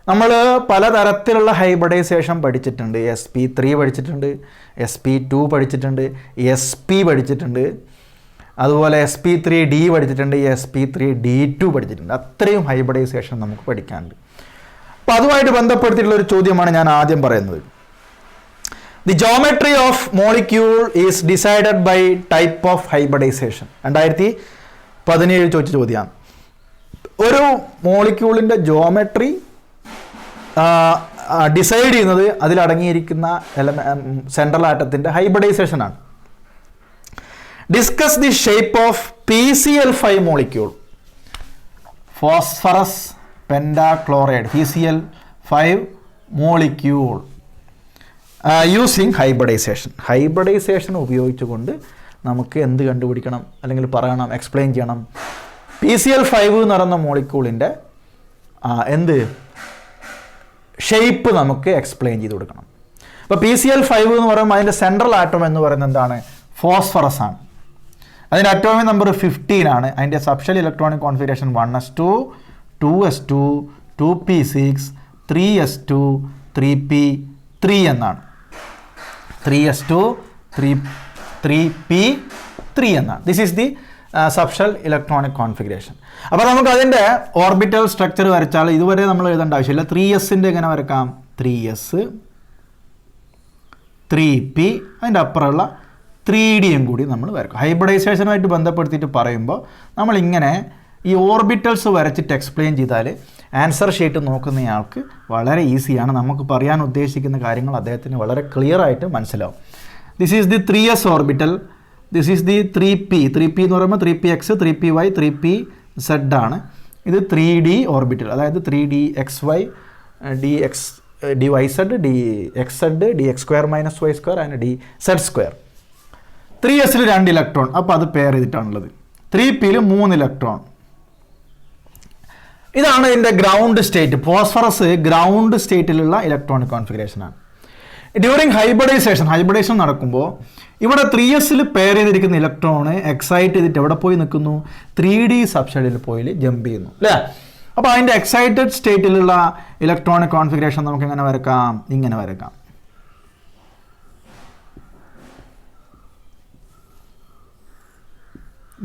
നമ്മൾ പലതരത്തിലുള്ള ഹൈബ്രിഡൈസേഷൻ പഠിച്ചിട്ടുണ്ട്. sp3 പഠിച്ചിട്ടുണ്ട്, sp2 പഠിച്ചിട്ടുണ്ട്, sp പഠിച്ചിട്ടുണ്ട്, അതുപോലെ sp3d പഠിച്ചിട്ടുണ്ട്, sp3d2 പഠിച്ചിട്ടുണ്ട്. അത്രയും ഹൈബ്രിഡൈസേഷൻ നമുക്ക് പഠിക്കാനുണ്ട്. അപ്പോൾ അതുമായിട്ട് ബന്ധപ്പെടുത്തിയിട്ടുള്ള ഒരു ചോദ്യമാണ് ഞാൻ ആദ്യം പറയുന്നത്. The geometry of molecule is decided by type of hybridization. 2017 ചോദിച്ച ചോദ്യമാണ്. ഒരു മോളിക്യൂളിൻ്റെ ജോമെട്രി ഡിസൈഡ് ചെയ്യുന്നത് അതിലടങ്ങിയിരിക്കുന്ന സെൻട്രൽ ആറ്റത്തിൻ്റെ ഹൈബ്രിഡൈസേഷനാണ്. Discuss the shape of PCl5 molecule, phosphorus pentachloride PCl5 molecule using hybridization ഉപയോഗിച്ചുകൊണ്ട് നമുക്ക് എന്ത് കണ്ടുപിടിക്കണം, അല്ലെങ്കിൽ പറയണം, എക്സ്പ്ലെയിൻ ചെയ്യണം. PCl5 എന്ന് പറയുന്ന മോളിക്യൂളിൻ്റെ ഷേപ്പ് നമുക്ക് എക്സ്പ്ലെയിൻ ചെയ്ത് കൊടുക്കണം. അപ്പോൾ PCl5 എന്ന് പറയുമ്പോൾ അതിൻ്റെ സെൻട്രൽ ആറ്റം എന്ന് പറയുന്നത് എന്താണ്? ഫോസ്ഫറസ് ആണ്. അതിൻ്റെ അറ്റോമിക് നമ്പർ 15 ആണ്. അതിൻ്റെ subshell electronic configuration 1s2 2s2 2p6 3s2 3p3 എന്നാണ്. 3s2 3p3 എന്നാണ്. This is the subshell electronic configuration. അപ്പോൾ നമുക്ക് അതിൻ്റെ ഓർബിറ്റൽ സ്ട്രക്ചർ വരച്ചാൽ ഇതുവരെ നമ്മൾ എഴുതേണ്ട ആവശ്യമില്ല. 3s എങ്ങനെ വരക്കാം? 3s 3p അതിൻ്റെ അപ്പുറമുള്ള 3dയും കൂടി നമ്മൾ വരക്കും. ഹൈബ്രിഡൈസേഷനുമായിട്ട് ബന്ധപ്പെടുത്തിയിട്ട് പറയുമ്പോൾ നമ്മളിങ്ങനെ ഈ ഓർബിറ്റൽസ് വരച്ചിട്ട് എക്സ്പ്ലെയിൻ ചെയ്താൽ ആൻസർ ഷീറ്റ് നോക്കുന്നയാൾക്ക് വളരെ ഈസിയാണ്. നമുക്ക് പറയാൻ ഉദ്ദേശിക്കുന്ന കാര്യങ്ങൾ അദ്ദേഹത്തിന് വളരെ ക്ലിയർ ആയിട്ട് മനസ്സിലാവും. This is the 3s orbital, this is the 3p എന്ന് പറയുമ്പോൾ 3px 3py 3pz ആണ്. ഇത് 3d ഓർബിറ്റൽ, അതായത് 3dxy dyz dxz dx² - y² and dz². 3sൽ 2 ഇലക്ട്രോൺ, അപ്പോൾ അത് പെയർ ചെയ്തിട്ടാണുള്ളത്. 3pയിൽ 3 ഇലക്ട്രോൺ. ഇതാണ് ഇതിൻ്റെ ഗ്രൗണ്ട് സ്റ്റേറ്റ്. ഫോസ്ഫറസ് ഗ്രൗണ്ട് സ്റ്റേറ്റിലുള്ള ഇലക്ട്രോണിക് കോൺഫിഗറേഷനാണ്. ഡ്യൂറിങ് ഹൈബ്രിഡൈസേഷൻ നടക്കുമ്പോൾ ഇവിടെ 3s പെയർ ചെയ്തിരിക്കുന്ന ഇലക്ട്രോണ് എക്സൈറ്റ് ചെയ്തിട്ട് എവിടെ പോയി നിൽക്കുന്നു? 3D സബ്ഷെഡിൽ പോയി ജമ്പ് ചെയ്യുന്നു അല്ലേ? അപ്പോൾ അതിൻ്റെ എക്സൈറ്റഡ് സ്റ്റേറ്റിലുള്ള ഇലക്ട്രോണിക് കോൺഫിഗറേഷൻ നമുക്ക് എങ്ങനെ വരക്കാം? ഇങ്ങനെ വരക്കാം.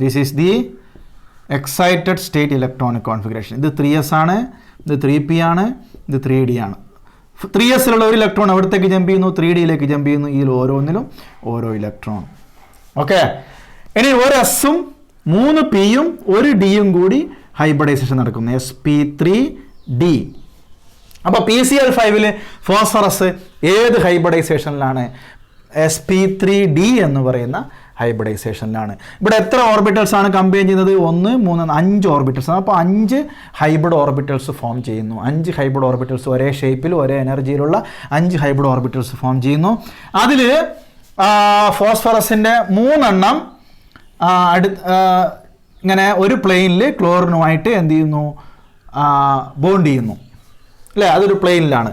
This is the excited state electronic configuration. ഇത് 3s ആണ്, ഇത് 3p ആണ്, ഇത് 3d ആണ്. 3sലുള്ള ഒരു ഇലക്ട്രോൺ എവിടത്തേക്ക് ജമ്പ് ചെയ്യുന്നു? 3dയിലേക്ക് ജമ്പ് ചെയ്യുന്നു. ഇതിൽ ഓരോന്നിലും ഓരോ ഇലക്ട്രോൺ. ഓക്കെ, ഇനി ഒരു എസും 3 പിയും 1 ഡിയും കൂടി ഹൈബ്രിഡൈസേഷൻ നടക്കുന്നു, sp3d. അപ്പോൾ PCl5 ഫോസ്ഫറസ് ഏത് ഹൈബ്രിഡൈസേഷനിലാണ്? sp3d എന്ന് പറയുന്ന ഹൈബ്രിഡൈസേഷനിലാണ്. ഇവിടെ എത്ര ഓർബിറ്റൽസ് ആണ് കമ്പൈൻ ചെയ്യുന്നത്? 1, 3, 5 ഓർബിറ്റൽസ്. അപ്പോൾ 5 ഹൈബ്രിഡ് ഓർബിറ്റൽസ് ഫോം ചെയ്യുന്നു. 5 ഹൈബ്രിഡ് ഓർബിറ്റൽസ് ഒരേ ഷേപ്പിൽ ഒരേ എനർജിയിലുള്ള 5 ഹൈബ്രിഡ് ഓർബിറ്റൽസ് ഫോം ചെയ്യുന്നു. അതിൽ ഫോസ്ഫറസിൻ്റെ 3 എണ്ണം ഇങ്ങനെ ഒരു പ്ലെയിനിൽ ക്ലോറിനുമായിട്ട് എന്ത് ചെയ്യുന്നു? ബോണ്ട് ചെയ്യുന്നു അല്ലേ? അതൊരു പ്ലെയിനിലാണ്.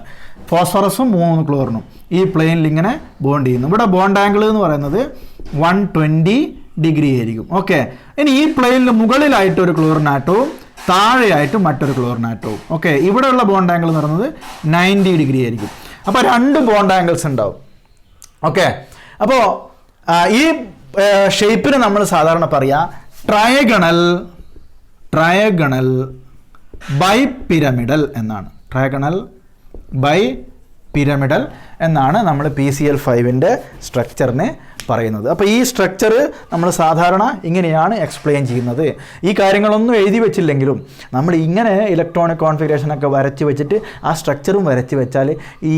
ഫോസ്ഫറസും 3 ക്ലോറിനും ഈ പ്ലെയിനിൽ ഇങ്ങനെ ബോണ്ട് ചെയ്യുന്നു. ഇവിടെ ബോണ്ട് ആംഗിൾ എന്ന് പറയുന്നത് 120 ഡിഗ്രി ആയിരിക്കും. ഓക്കെ, ഇനി ഈ പ്ലെയിനിൽ മുകളിലായിട്ട് ഒരു ക്ലോറിനാറ്റവും താഴെയായിട്ട് മറ്റൊരു ക്ലോറിനാറ്റവും. ഓക്കെ, ഇവിടെയുള്ള ബോണ്ട് ആംഗിൾ എന്ന് പറയുന്നത് 90 ഡിഗ്രി ആയിരിക്കും. അപ്പോൾ 2 ബോണ്ട് ആംഗിൾസ് ഉണ്ടാവും. ഓക്കെ, അപ്പോൾ ഈ ഷേപ്പിന് നമ്മൾ സാധാരണ പറയുക ട്രയഗണൽ ബൈ പിരമിഡൽ എന്നാണ്. ട്രയഗണൽ ബൈ പിരമിഡൽ എന്നാണ് നമ്മൾ PCl5ൻ്റെ സ്ട്രക്ചറിനെ പറയുന്നത്. അപ്പോൾ ഈ സ്ട്രക്ചർ നമ്മൾ സാധാരണ ഇങ്ങനെയാണ് എക്സ്പ്ലെയിൻ ചെയ്യുന്നത്. ഈ കാര്യങ്ങളൊന്നും എഴുതി വെച്ചില്ലെങ്കിലും നമ്മൾ ഇങ്ങനെ ഇലക്ട്രോണിക് കോൺഫിഗറേഷനൊക്കെ വരച്ച് വെച്ചിട്ട് ആ സ്ട്രക്ചറും വരച്ച് വെച്ചാൽ ഈ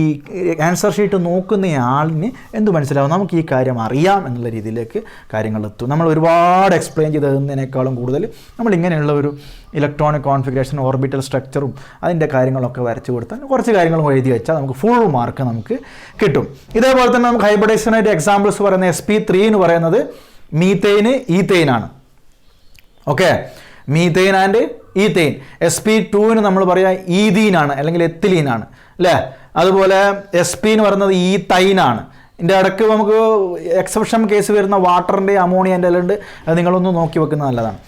ആൻസർ ഷീറ്റ് നോക്കുന്ന ആളിന് എന്ത് മനസ്സിലാവും? നമുക്ക് ഈ കാര്യം അറിയാം എന്നുള്ള രീതിയിലേക്ക് കാര്യങ്ങൾ എത്തും. നമ്മൾ ഒരുപാട് എക്സ്പ്ലെയിൻ ചെയ്തതിനേക്കാളും കൂടുതൽ നമ്മൾ ഇങ്ങനെയുള്ള ഒരു ഇലക്ട്രോണിക് കോൺഫിഗറേഷൻ ഓർബിറ്റൽ സ്ട്രക്ചറും അതിൻ്റെ കാര്യങ്ങളൊക്കെ വരച്ച് കൊടുത്താൽ കുറച്ച് കാര്യങ്ങളും എഴുതി വെച്ചാൽ നമുക്ക് ഫുൾ മാർക്ക് നമുക്ക് കിട്ടും. ഇതേപോലെ തന്നെ നമുക്ക് ഹൈബ്രിഡൈസേഷനായിട്ട് എക്സാമ്പിൾസ് പറയുന്ന sp3 എന്ന് പറയുന്നത് മീതെയിൻ, ഈതെയിൻ ആണ്. Okay, methane and ethane. sp2 നമ്മൾ പറയുക ഈതീൻ ആണ് അല്ലെങ്കിൽ എത്തിലീൻ ആണ് അല്ലേ? അതുപോലെ sp എന്ന് പറയുന്നത് ഈതൈൻ ആണ്. ഇതിൻ്റെ ഇടയ്ക്ക് നമുക്ക് എക്സെപ്ഷൻ കേസ് വരുന്ന വാട്ടറിൻ്റെ അമോണിയൻ്റെ എല്ലാം ഉണ്ട്, അത് നിങ്ങളൊന്ന് നോക്കി വെക്കുന്നത് നല്ലതാണ്.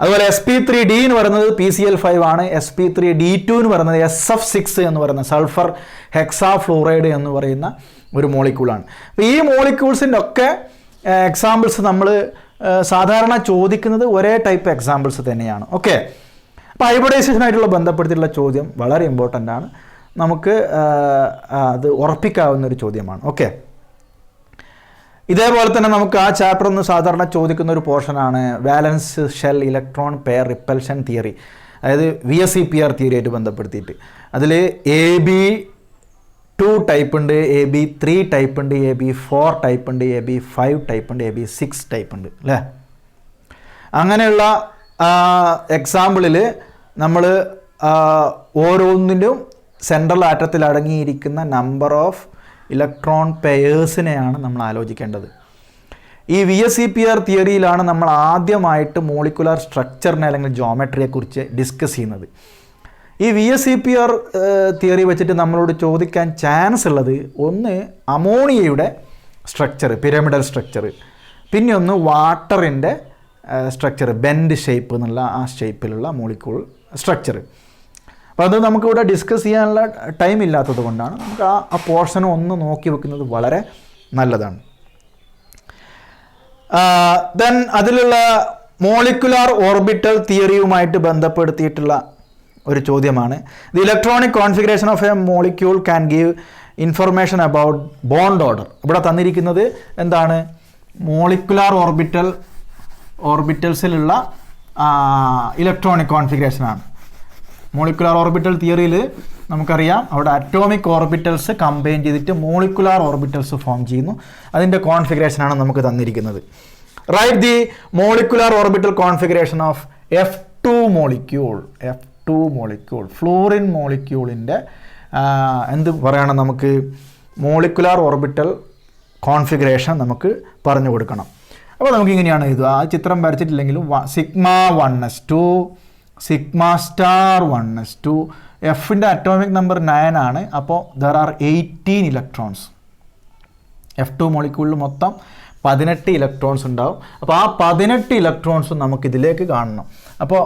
അതുപോലെ sp3d എന്ന് പറയുന്നത് PCl5 ആണ്. sp3d2 എന്ന് പറയുന്നത് SF6 എന്ന് പറയുന്ന സൾഫർ ഹെക്സാഫ്ലൂറൈഡ് എന്ന് പറയുന്ന ഒരു മോളിക്യൂളാണ്. അപ്പോൾ ഈ മോളിക്യൂൾസിൻ്റെ ഒക്കെ എക്സാമ്പിൾസ് നമ്മൾ സാധാരണ ചോദിക്കുന്നത് ഒരേ ടൈപ്പ് എക്സാമ്പിൾസ് തന്നെയാണ്. ഓക്കെ, അപ്പോൾ ഹൈബ്രിഡൈസേഷനായിട്ടുള്ള ബന്ധപ്പെടുത്തിയിട്ടുള്ള ചോദ്യം വളരെ ഇമ്പോർട്ടൻ്റ് ആണ്. നമുക്ക് അത് ഉറപ്പിക്കാവുന്ന ഒരു ചോദ്യമാണ്. ഓക്കെ, ഇതേപോലെ തന്നെ നമുക്ക് ആ ചാപ്റ്ററിൽ നിന്ന് സാധാരണ ചോദിക്കുന്ന ഒരു പോർഷനാണ് വാലൻസ് shell electron pair repulsion theory, അതായത് VSEPR തിയറിയായിട്ട് ബന്ധപ്പെടുത്തിയിട്ട്. അതിൽ AB2 ടൈപ്പ് ഉണ്ട്, AB3 ടൈപ്പ് ഉണ്ട്, AB4 ടൈപ്പ് ഉണ്ട്, AB5 ടൈപ്പ് ഉണ്ട്, AB6 ടൈപ്പ് ഉണ്ട് അല്ലേ? അങ്ങനെയുള്ള എക്സാമ്പിളിൽ നമ്മൾ ഓരോന്നിലും സെൻട്രൽ ആറ്റത്തിൽ അടങ്ങിയിരിക്കുന്ന നമ്പർ ഓഫ് ഇലക്ട്രോൺ പെയേഴ്സിനെയാണ് നമ്മൾ ആലോചിക്കേണ്ടത്. ഈ VSEPR തിയറിയിലാണ് നമ്മൾ ആദ്യമായിട്ട് മോളിക്കുലാർ സ്ട്രക്ചറിനെ അല്ലെങ്കിൽ ജോമെട്രിയെക്കുറിച്ച് ഡിസ്കസ് ചെയ്യുന്നത്. ഈ VSEPR തിയറി വെച്ചിട്ട് നമ്മളോട് ചോദിക്കാൻ ചാൻസ് ഉള്ളത് ഒന്ന് അമോണിയയുടെ സ്ട്രക്ചർ, പിരമിഡൽ സ്ട്രക്ചർ, പിന്നെ ഒന്ന് വാട്ടറിൻ്റെ സ്ട്രക്ചർ, ബെൻഡ് ഷേപ്പ് എന്നുള്ള ആ ഷേപ്പിലുള്ള മോളിക്യൂൾ സ്ട്രക്ചർ. അപ്പോൾ അത് നമുക്കിവിടെ ഡിസ്കസ് ചെയ്യാനുള്ള ടൈം ഇല്ലാത്തത് കൊണ്ടാണ് നമുക്ക് ആ പോർഷനും ഒന്ന് നോക്കി വെക്കുന്നത് വളരെ നല്ലതാണ്. ദെൻ അതിലുള്ള മോളിക്കുലാർ ഓർബിറ്റൽ തിയറിയുമായിട്ട് ബന്ധപ്പെടുത്തിയിട്ടുള്ള ഒരു ചോദ്യമാണ് the electronic configuration of a molecule can give information about bond order. ഇവിടെ തന്നിരിക്കുന്നത് എന്താണ്? മോളിക്കുലാർ ഓർബിറ്റൽസിലുള്ള ഇലക്ട്രോണിക് കോൺഫിഗറേഷനാണ്. മോളിക്കുലാർ ഓർബിറ്റൽ തിയറിയിൽ നമുക്കറിയാം അവിടെ അറ്റോമിക് ഓർബിറ്റൽസ് കമ്പൈൻ ചെയ്തിട്ട് മോളിക്കുലാർ ഓർബിറ്റൽസ് ഫോം ചെയ്യുന്നു. അതിൻ്റെ കോൺഫിഗറേഷനാണ് നമുക്ക് തന്നിരിക്കുന്നത്. Write the molecular orbital configuration of F2 molecule fluorine മോളിക്യൂളിൻ്റെ എന്ത് പറയണം? നമുക്ക് മോളിക്കുലാർ ഓർബിറ്റൽ കോൺഫിഗറേഷൻ നമുക്ക് പറഞ്ഞു കൊടുക്കണം. അപ്പോൾ നമുക്കിങ്ങനെയാണ് എഴുതുക. ആ ചിത്രം വരച്ചിട്ടില്ലെങ്കിലും σ1s2 σ*1s2 എഫിൻ്റെ അറ്റോമിക് നമ്പർ 9 ആണ്. അപ്പോൾ ദർ ആർ 18 ഇലക്ട്രോൺസ്. F2 മോളിക്യൂളിൽ മൊത്തം 18 ഇലക്ട്രോൺസ് ഉണ്ടാവും. അപ്പോൾ ആ 18 ഇലക്ട്രോൺസും നമുക്ക് ഇതിലേക്ക് കാണണം. അപ്പോൾ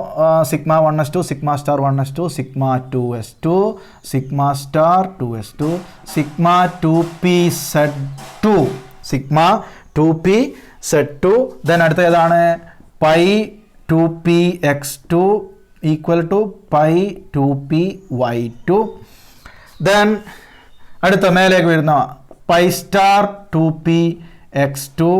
sigma 1s2, sigma star 1s2, sigma 2s2, sigma star 2s2, sigma 2pz2, sigma 2pz2. Then അടുത്ത ഏതാണ്? Pi 2px2 equal to pi 2py2. Then അടുത്ത മേലേക്ക് വരുന്ന pi star 2px2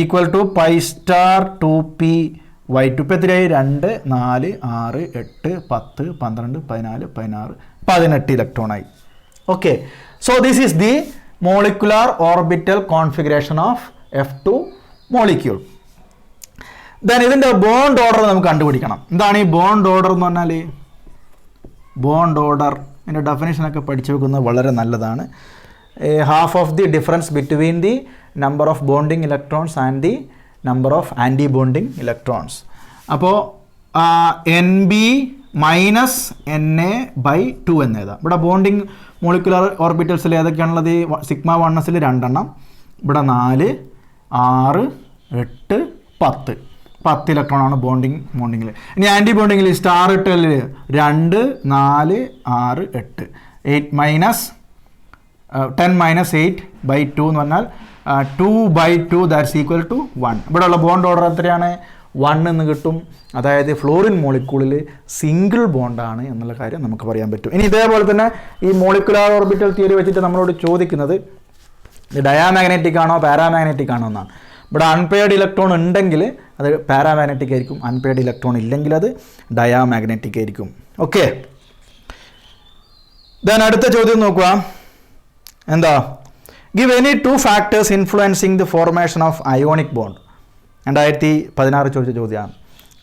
equal to pi star 2py2. ഇപ്പോൾ എത്രയായി? 2, 4, 6, 8, 10, 12, 14, 16, 18 ഇലക്ട്രോണായി. Okay, so this is the molecular orbital configuration of F2 molecule. Then ഇതിൻ്റെ bond order നമുക്ക് കണ്ടുപിടിക്കണം. എന്താണ് ഈ ബോണ്ട് ഓർഡർ എന്ന് പറഞ്ഞാൽ? ബോണ്ട് ഓർഡർ ഇതിൻ്റെ ഡെഫിനേഷനൊക്കെ പഠിച്ചു വെക്കുന്നത് വളരെ നല്ലതാണ്. Half of the difference between the number of bonding electrons and the number of antibonding electrons. അപ്പോൾ NB മൈനസ് Na/2 എന്ന് എഴുതാം. ഇവിടെ ബോണ്ടിങ് മോളിക്കുലർ ഓർബിറ്റൽസിൽ ഏതൊക്കെയാണുള്ളത്? സിഗ്മ 1s 2 എണ്ണം, ഇവിടെ 4, 6, 8, 10 ഇലക്ട്രോണാണ് ബോണ്ടിങ്ങിൽ. ഇനി ആൻറ്റി ബോണ്ടിങ്ങിൽ സ്റ്റാർ ഇട്ടൽ 2, 4, 6, 8, 10 മൈനസ് 8/2 എന്ന് പറഞ്ഞാൽ 2/2 ദാറ്റ്സ് ഈക്വൽ ടു 1. ഇവിടെയുള്ള ബോണ്ട് ഓർഡർ എത്രയാണ്? 1 എന്ന് കിട്ടും. അതായത് ഫ്ലോറിൻ മോളിക്യൂളിൽ സിംഗിൾ ബോണ്ടാണ് എന്നുള്ള കാര്യം നമുക്ക് പറയാൻ പറ്റും. ഇനി ഇതേപോലെ തന്നെ ഈ മോളിക്കുലാർ ഓർബിറ്റൽ തിയറി വെച്ചിട്ട് നമ്മളോട് ചോദിക്കുന്നത് ഡയാമാഗ്നറ്റിക് ആണോ പാരാമാഗ്നറ്റിക് ആണോ എന്നാണ്. ഇവിടെ അൺപെയർഡ് ഇലക്ട്രോൺ ഉണ്ടെങ്കിൽ അത് പാരാമാഗ്നറ്റിക് ആയിരിക്കും, അൺപെയർഡ് ഇലക്ട്രോൺ ഇല്ലെങ്കിൽ അത് ഡയാമാഗ്നറ്റിക് ആയിരിക്കും. ഓക്കെ, ദെൻ അടുത്ത ചോദ്യം നോക്കുക. എന്താ? Give any 2 factors influencing the formation of ionic bond. 2016 ചോദിച്ച ചോദ്യമാണ്.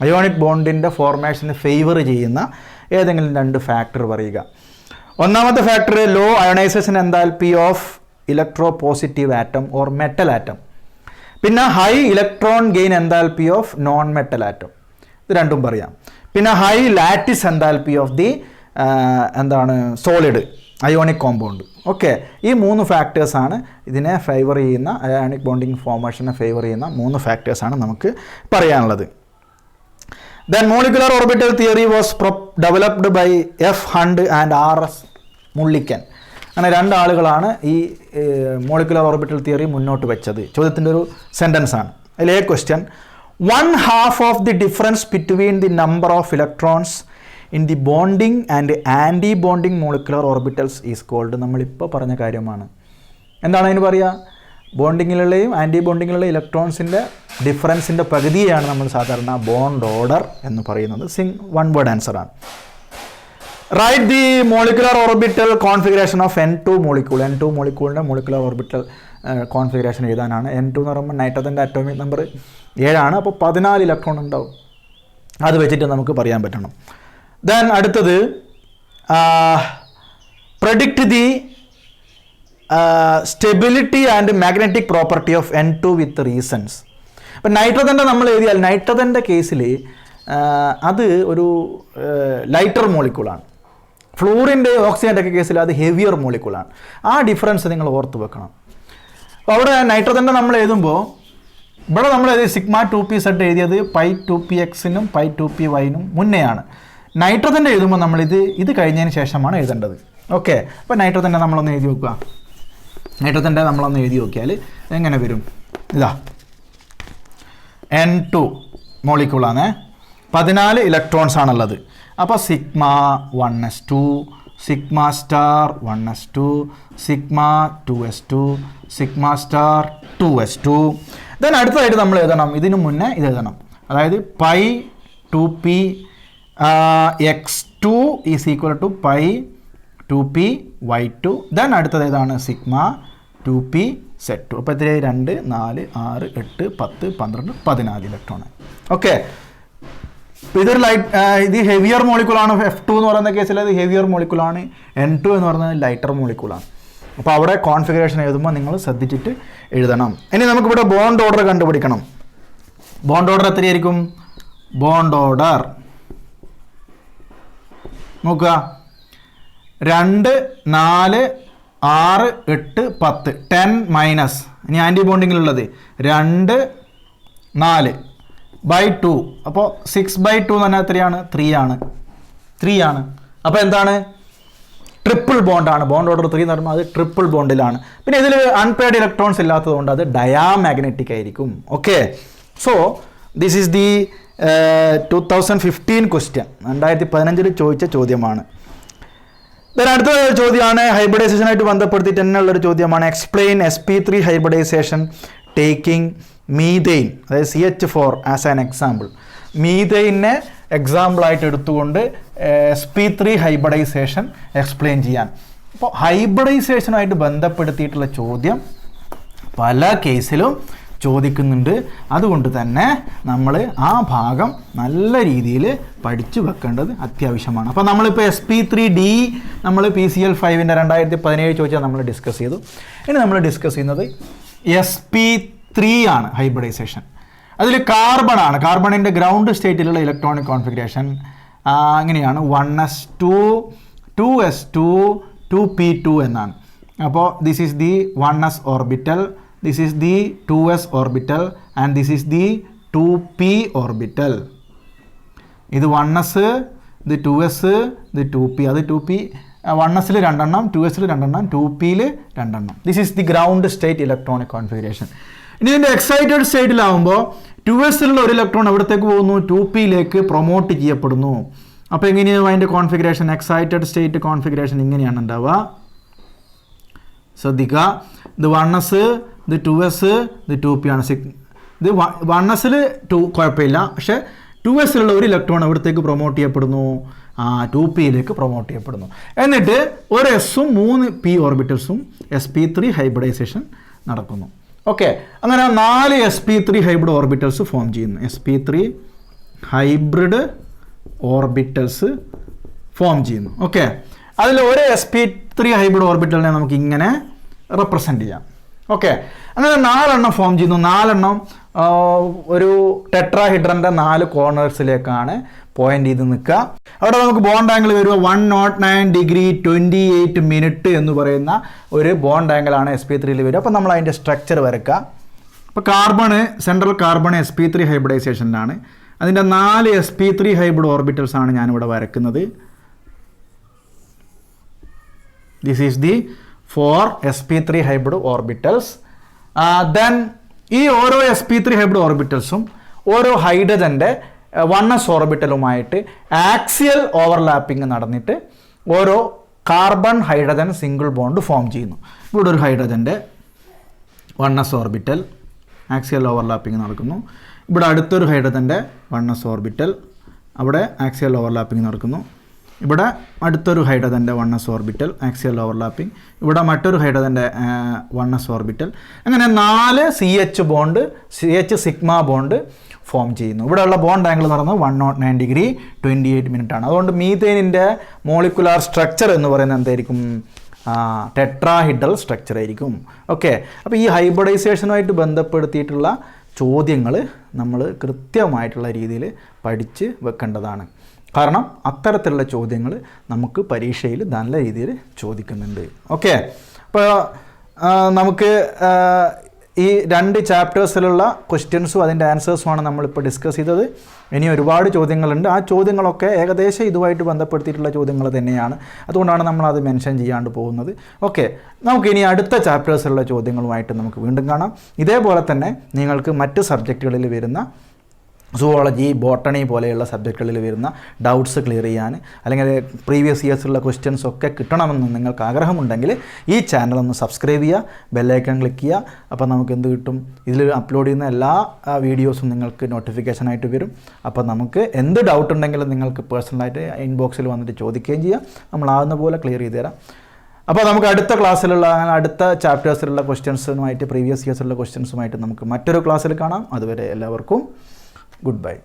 അയോണിക് ബോണ്ടിൻ്റെ ഫോർമേഷന് ഫേവർ ചെയ്യുന്ന ഏതെങ്കിലും 2 ഫാക്ടർ പറയുക. ഒന്നാമത്തെ factor low ionization enthalpy of electropositive atom or metal atom. പിന്നെ high electron gain enthalpy of non metal atom. ഇത് രണ്ടും പറയാം. പിന്നെ high lattice enthalpy of the solid ionic compound. Okay, ഈ 3 ഫാക്ടേഴ്സാണ് ഇതിനെ ഫേവർ ചെയ്യുന്ന, അയോണിക് ബോണ്ടിങ് ഫോർമേഷനെ ഫേവർ ചെയ്യുന്ന 3 ഫാക്ടേഴ്സാണ് നമുക്ക് പറയാനുള്ളത്. Then molecular orbital theory was developed by F. Hund and R.S. Mulliken. അങ്ങനെ 2 ആളുകളാണ് ഈ മോളിക്കുലർ ഓർബിറ്റൽ തിയറി മുന്നോട്ട് വെച്ചത്. ചോദ്യത്തിൻ്റെ ഒരു സെൻറ്റൻസ് ആണ്. അതിലെ question, 1/2 of the difference between the number of electrons in the bonding and antibonding molecular orbitals is called. നമ്മളിപ്പോൾ പറഞ്ഞ കാര്യമാണ്. എന്താണ് അതിന് പറയുക? ബോണ്ടിങ്ങിലുള്ളയും ആൻറ്റി ബോണ്ടിങ്ങിലുള്ള ഇലക്ട്രോൺസിൻ്റെ ഡിഫറൻസിൻ്റെ പകുതിയാണ് നമ്മൾ സാധാരണ ബോണ്ട് ഓർഡർ എന്ന് പറയുന്നത്. 1 വേർഡ് ആൻസറാണ്. Write the molecular orbital configuration of N2 molecule. N2 മോളിക്യൂളിൻ്റെ മോളിക്കുലർ ഓർബിറ്റൽ കോൺഫിഗറേഷൻ എഴുതാനാണ്. N2 എന്ന് പറയുമ്പോൾ നൈട്രജൻ്റെ അറ്റോമിക് നമ്പർ 7 ആണ്. അപ്പോൾ 14 ഇലക്ട്രോൺ ഉണ്ടാവും. അത് വെച്ചിട്ട് നമുക്ക് പറയാൻ പറ്റണം. ദെൻ അടുത്തത് predict the stability and magnetic property of N2 with reasons. അപ്പം നൈട്രജൻ്റെ നമ്മൾ എഴുതിയാൽ നൈട്രജൻ്റെ കേസിൽ അത് ഒരു ലൈറ്റർ മോളിക്യൂളാണ്. ഫ്ലൂറിൻ്റെ ഓക്സിജൻ്റെ ഒക്കെ കേസിൽ അത് ഹെവിയർ മോളിക്യൂളാണ്. ആ ഡിഫറൻസ് നിങ്ങൾ ഓർത്ത് വെക്കണം. അപ്പോൾ അവിടെ നൈട്രജൻ്റെ നമ്മൾ എഴുതുമ്പോൾ ഇവിടെ നമ്മൾ സിഗ്മ 2pz എഴുതിയത് പൈ 2pxനും പൈ 2pyനും മുന്നെയാണ്. നൈട്രജൻ്റെ എഴുതുമ്പോൾ ഇത് കഴിഞ്ഞതിന് ശേഷമാണ് എഴുതേണ്ടത്. ഓക്കെ, അപ്പോൾ നൈട്രജൻ്റെ നമ്മളൊന്ന് എഴുതി വെക്കുക. നൈട്രജൻ്റെ നമ്മളൊന്ന് എഴുതി നോക്കിയാൽ എങ്ങനെ വരും? ഇതാ N2 മോളിക്യൂളാണ്, 14 ഇലക്ട്രോൺസ് ആണുള്ളത്. അപ്പോൾ sigma 1s2, sigma star 1s2, sigma 2s2, sigma star 2s2. Then അടുത്തതായിട്ട് നമ്മൾ എഴുതണം, ഇതിനു മുന്നേ ഇത് എഴുതണം. അതായത് pi 2px2 is equal to pi 2py2. Then അടുത്തത് ഏതാണ്? Sigma 2pz2. അപ്പോൾ എത്ര? 2, 4, 6, 8, 10, 12, 14 ഇലക്ട്രോൺ. ഓക്കെ, ഇതൊരു ഇത് ഹെവിയർ മോളിക്യൂളാണ്. F2 എന്ന് പറയുന്ന കേസിൽ അത് ഹെവിയർ മോളിക്യൂളാണ്. N2 എന്ന് പറയുന്നത് ലൈറ്റർ മോളിക്യൂളാണ്. അപ്പോൾ അവിടെ കോൺഫിഗറേഷൻ എഴുതുമ്പോൾ നിങ്ങൾ ശ്രദ്ധിച്ചിട്ട് എഴുതണം. ഇനി നമുക്കിവിടെ ബോണ്ട് ഓർഡർ കണ്ടുപിടിക്കണം. ബോണ്ട് ഓർഡർ എത്രയായിരിക്കും? ബോണ്ട് ഓർഡർ നോക്കുക, 2, 4, 6, 8, 10. 10 മൈനസ് ഇനി ആൻറ്റി ബോണ്ടിങ്ങിലുള്ളത് 2 4 ബൈ 2. അപ്പോൾ 6/2 എന്ന് പറഞ്ഞാൽ എത്രയാണ്? 3 ആണ്. അപ്പോൾ എന്താണ്? ട്രിപ്പിൾ ബോണ്ടാണ്. ബോണ്ട് ഓർഡർ 3 എന്ന് പറയുമ്പോൾ അത് ട്രിപ്പിൾ ബോണ്ടിലാണ്. പിന്നെ ഇതിൽ അൺപെയർഡ് ഇലക്ട്രോൺസ് ഇല്ലാത്തതുകൊണ്ട് അത് ഡയാമാഗ്നറ്റിക് ആയിരിക്കും. Okay, so this is the 2015 question. 2015 ചോദിച്ച ചോദ്യമാണ്. അടുത്ത ചോദ്യമാണ് ഹൈബ്രിഡൈസേഷനായിട്ട് ബന്ധപ്പെടുത്തിയിട്ട് തന്നെയുള്ളൊരു ചോദ്യമാണ്. Explain sp3 hybridisation taking methane, അതായത് CH4 ആസ് ആൻ എക്സാമ്പിൾ. മീതെയിനെ എക്സാമ്പിളായിട്ട് എടുത്തുകൊണ്ട് sp3 ഹൈബ്രിഡൈസേഷൻ എക്സ്പ്ലെയിൻ ചെയ്യാൻ. അപ്പോൾ ഹൈബ്രിഡൈസേഷനുമായിട്ട് ബന്ധപ്പെടുത്തിയിട്ടുള്ള ചോദ്യം പല കേസിലും ചോദിക്കുന്നുണ്ട്. അതുകൊണ്ട് തന്നെ നമ്മൾ ആ ഭാഗം നല്ല രീതിയിൽ പഠിച്ചു വെക്കേണ്ടത് അത്യാവശ്യമാണ്. അപ്പോൾ നമ്മളിപ്പോൾ sp3d നമ്മൾ PCl5ൻ്റെ 2017 ചോദിച്ചാൽ നമ്മൾ ഡിസ്കസ് ചെയ്തു. ഇനി നമ്മൾ ഡിസ്കസ് ചെയ്യുന്നത് sp3 ആണ് ഹൈബ്രിഡൈസേഷൻ. അതിൽ കാർബൺ ആണ്. കാർബണിൻ്റെ ഗ്രൗണ്ട് സ്റ്റേറ്റിലുള്ള ഇലക്ട്രോണിക് കോൺഫിഗറേഷൻ അങ്ങനെയാണ് 1s2 2s2 2p2 എന്നാണ്. അപ്പോൾ this is the 1s orbital, this is the 2s orbital and this is the 2p orbital. ഇത് 1s, ഇത് 2s, ഇത് 2p. അത് 2p 1sൽ 2 എണ്ണം, 2sൽ 2 എണ്ണം, 2pയിൽ 2 എണ്ണം. This is the ground state electronic configuration. ഇനി ഇതിൻ്റെ എക്സൈറ്റഡ് സ്റ്റേറ്റിലാവുമ്പോൾ 2sലുള്ള ഒരു ഇലക്ട്രോൺ എവിടത്തേക്ക് പോകുന്നു? 2pയിലേക്ക് പ്രൊമോട്ട് ചെയ്യപ്പെടുന്നു. അപ്പോൾ എങ്ങനെയാണ് അതിൻ്റെ കോൺഫിഗറേഷൻ? എക്സൈറ്റഡ് സ്റ്റേറ്റ് കോൺഫിഗറേഷൻ ഇങ്ങനെയാണ് ഉണ്ടാവുക. ശ്രദ്ധിക്കുക, ഇത് 1s, ഇത് 2s, ഇത് 2p ആണ്. ഇത് 1sൽ 2 കുഴപ്പമില്ല. പക്ഷേ 2sലുള്ള ഒരു ഇലക്ട്രോൺ എവിടത്തേക്ക് പ്രൊമോട്ട് ചെയ്യപ്പെടുന്നു? 2pയിലേക്ക് പ്രൊമോട്ട് ചെയ്യപ്പെടുന്നു. എന്നിട്ട് ഒരു എസും 3 p ഓർബിറ്റൽസും sp3 ഹൈബ്രിഡൈസേഷൻ നടക്കുന്നു. ഓക്കെ, അങ്ങനെ 4 sp3 ഹൈബ്രിഡ് ഓർബിറ്റൽസ് ഫോം ചെയ്യുന്നു. sp3 ഹൈബ്രിഡ് ഓർബിറ്റൽസ് ഫോം ചെയ്യുന്നു. ഓക്കെ, അതിൽ ഒരു sp3 ഹൈബ്രിഡ് ഓർബിറ്റലിനെ നമുക്ക് ഇങ്ങനെ റെപ്രസെൻ്റ് ചെയ്യാം. ഓക്കെ, അങ്ങനെ 4 എണ്ണം ഫോം ചെയ്യുന്നു. 4 എണ്ണം ഒരു ടെട്രാഹിഡ്രൻ്റെ 4 കോർണേഴ്സിലേക്കാണ് പോയിന്റ് ചെയ്ത് നിൽക്കുക. അവിടെ നമുക്ക് ബോണ്ട് ആംഗിൾ വരിക 109 ഡിഗ്രി 28 മിനിറ്റ് എന്ന് പറയുന്ന ഒരു ബോണ്ട് ആംഗിളാണ് sp3യിൽ വരിക. അപ്പോൾ നമ്മൾ അതിൻ്റെ സ്ട്രക്ചർ വരയ്ക്കുക. അപ്പോൾ കാർബണ്, സെൻട്രൽ കാർബൺ sp3 ഹൈബ്രിഡൈസേഷനിലാണ്. അതിൻ്റെ 4 sp3 ഹൈബ്രിഡ് ഓർബിറ്റൽസ് ആണ് ഞാനിവിടെ വരയ്ക്കുന്നത്. This is the 4 sp3 hybrid orbitals. Then ഈ ഓരോ sp3 ഹൈബ്രിഡ് ഓർബിറ്റൽസും ഓരോ ഹൈഡ്രജൻ്റെ 1s ഓർബിറ്റലുമായിട്ട് ആക്സിയൽ ഓവർലാപ്പിംഗ് നടന്നിട്ട് ഓരോ carbon hydrogen single bond form ചെയ്യുന്നു. ഇവിടെ ഒരു ഹൈഡ്രജൻ്റെ 1s ഓർബിറ്റൽ ആക്സിയൽ ഓവർലാപ്പിംഗ് നടക്കുന്നു. ഇവിടെ അടുത്തൊരു ഹൈഡ്രജൻ്റെ 1s ഓർബിറ്റൽ, അവിടെ ആക്സിയൽ ഓവർലാപ്പിംഗ് നടക്കുന്നു. ഇവിടെ അടുത്തൊരു ഹൈഡ്രജൻ്റെ 1s ഓർബിറ്റൽ ആക്സിയൽ ഓവർലാപ്പിംഗ്. ഇവിടെ മറ്റൊരു ഹൈഡ്രജൻ്റെ 1s ഓർബിറ്റൽ. അങ്ങനെ 4 CH bond, CH sigma bond form ചെയ്യുന്നു. ഇവിടെയുള്ള ബോണ്ട് ആംഗിൾ നടന്നത് 109 ഡിഗ്രി 28 മിനിറ്റ് ആണ്. അതുകൊണ്ട് മീഥേനിൻ്റെ മോളിക്കുലാർ സ്ട്രക്ചർ എന്ന് പറയുന്നത് എന്തായിരിക്കും? ടെട്രാഹിഡ്രൽ സ്ട്രക്ചർ ആയിരിക്കും. ഓക്കെ, അപ്പോൾ ഈ ഹൈബ്രിഡൈസേഷനുമായിട്ട് ബന്ധപ്പെടുത്തിയിട്ടുള്ള ചോദ്യങ്ങൾ നമ്മൾ കൃത്യമായിട്ടുള്ള രീതിയിൽ പഠിച്ച് വെക്കേണ്ടതാണ്. കാരണം അത്തരത്തിലുള്ള ചോദ്യങ്ങൾ നമുക്ക് പരീക്ഷയിൽ നല്ല രീതിയിൽ ചോദിക്കുന്നുണ്ട്. ഓക്കെ, അപ്പോൾ നമുക്ക് ഈ 2 ചാപ്റ്റേഴ്സിലുള്ള ക്വസ്റ്റ്യൻസും അതിൻ്റെ ആൻസേഴ്സുമാണ് നമ്മളിപ്പോൾ ഡിസ്കസ് ചെയ്തത്. ഇനി ഒരുപാട് ചോദ്യങ്ങളുണ്ട്. ആ ചോദ്യങ്ങളൊക്കെ ഏകദേശം ഇതുമായിട്ട് ബന്ധപ്പെടുത്തിയിട്ടുള്ള ചോദ്യങ്ങൾ തന്നെയാണ്. അതുകൊണ്ടാണ് നമ്മളത് മെൻഷൻ ചെയ്യാണ്ട് പോകുന്നത്. ഓക്കെ, നമുക്കിനി അടുത്ത ചാപ്റ്റേഴ്സിലുള്ള ചോദ്യങ്ങളുമായിട്ട് നമുക്ക് വീണ്ടും കാണാം. ഇതേപോലെ തന്നെ നിങ്ങൾക്ക് മറ്റ് സബ്ജക്റ്റുകളിൽ വരുന്ന സുവോളജി, ബോട്ടണി പോലെയുള്ള സബ്ജക്റ്റുകളിൽ വരുന്ന ഡൗട്ട്സ് ക്ലിയർ ചെയ്യാൻ, അല്ലെങ്കിൽ പ്രീവിയസ് ഇയേഴ്സിലുള്ള ക്വസ്റ്റ്യൻസ് ഒക്കെ കിട്ടണമെന്ന് നിങ്ങൾക്ക് ആഗ്രഹമുണ്ടെങ്കിൽ ഈ ചാനൽ ഒന്ന് സബ്സ്ക്രൈബ് ചെയ്യുക, ബെല്ലൈക്കൺ ക്ലിക്ക് ചെയ്യുക. അപ്പോൾ നമുക്ക് എന്ത് കിട്ടും? ഇതിൽ അപ്ലോഡ് ചെയ്യുന്ന എല്ലാ വീഡിയോസും നിങ്ങൾക്ക് നോട്ടിഫിക്കേഷനായിട്ട് വരും. അപ്പോൾ നമുക്ക് എന്ത് ഡൗട്ട് ഉണ്ടെങ്കിലും നിങ്ങൾക്ക് പേഴ്സണലായിട്ട് ഇൻബോക്സിൽ വന്നിട്ട് ചോദിക്കുകയും ചെയ്യാം. നമ്മളാകുന്ന പോലെ ക്ലിയർ ചെയ്ത് തരാം. അപ്പോൾ നമുക്ക് അടുത്ത ക്ലാസ്സിലുള്ള, അടുത്ത ചാപ്റ്റേഴ്സിലുള്ള ക്വസ്റ്റ്യൻസുമായിട്ട്, പ്രീവിയസ് ഇയേഴ്സിലുള്ള ക്വസ്റ്റ്യൻസുമായിട്ട് നമുക്ക് മറ്റൊരു ക്ലാസ്സിൽ കാണാം. അതുവരെ എല്ലാവർക്കും goodbye.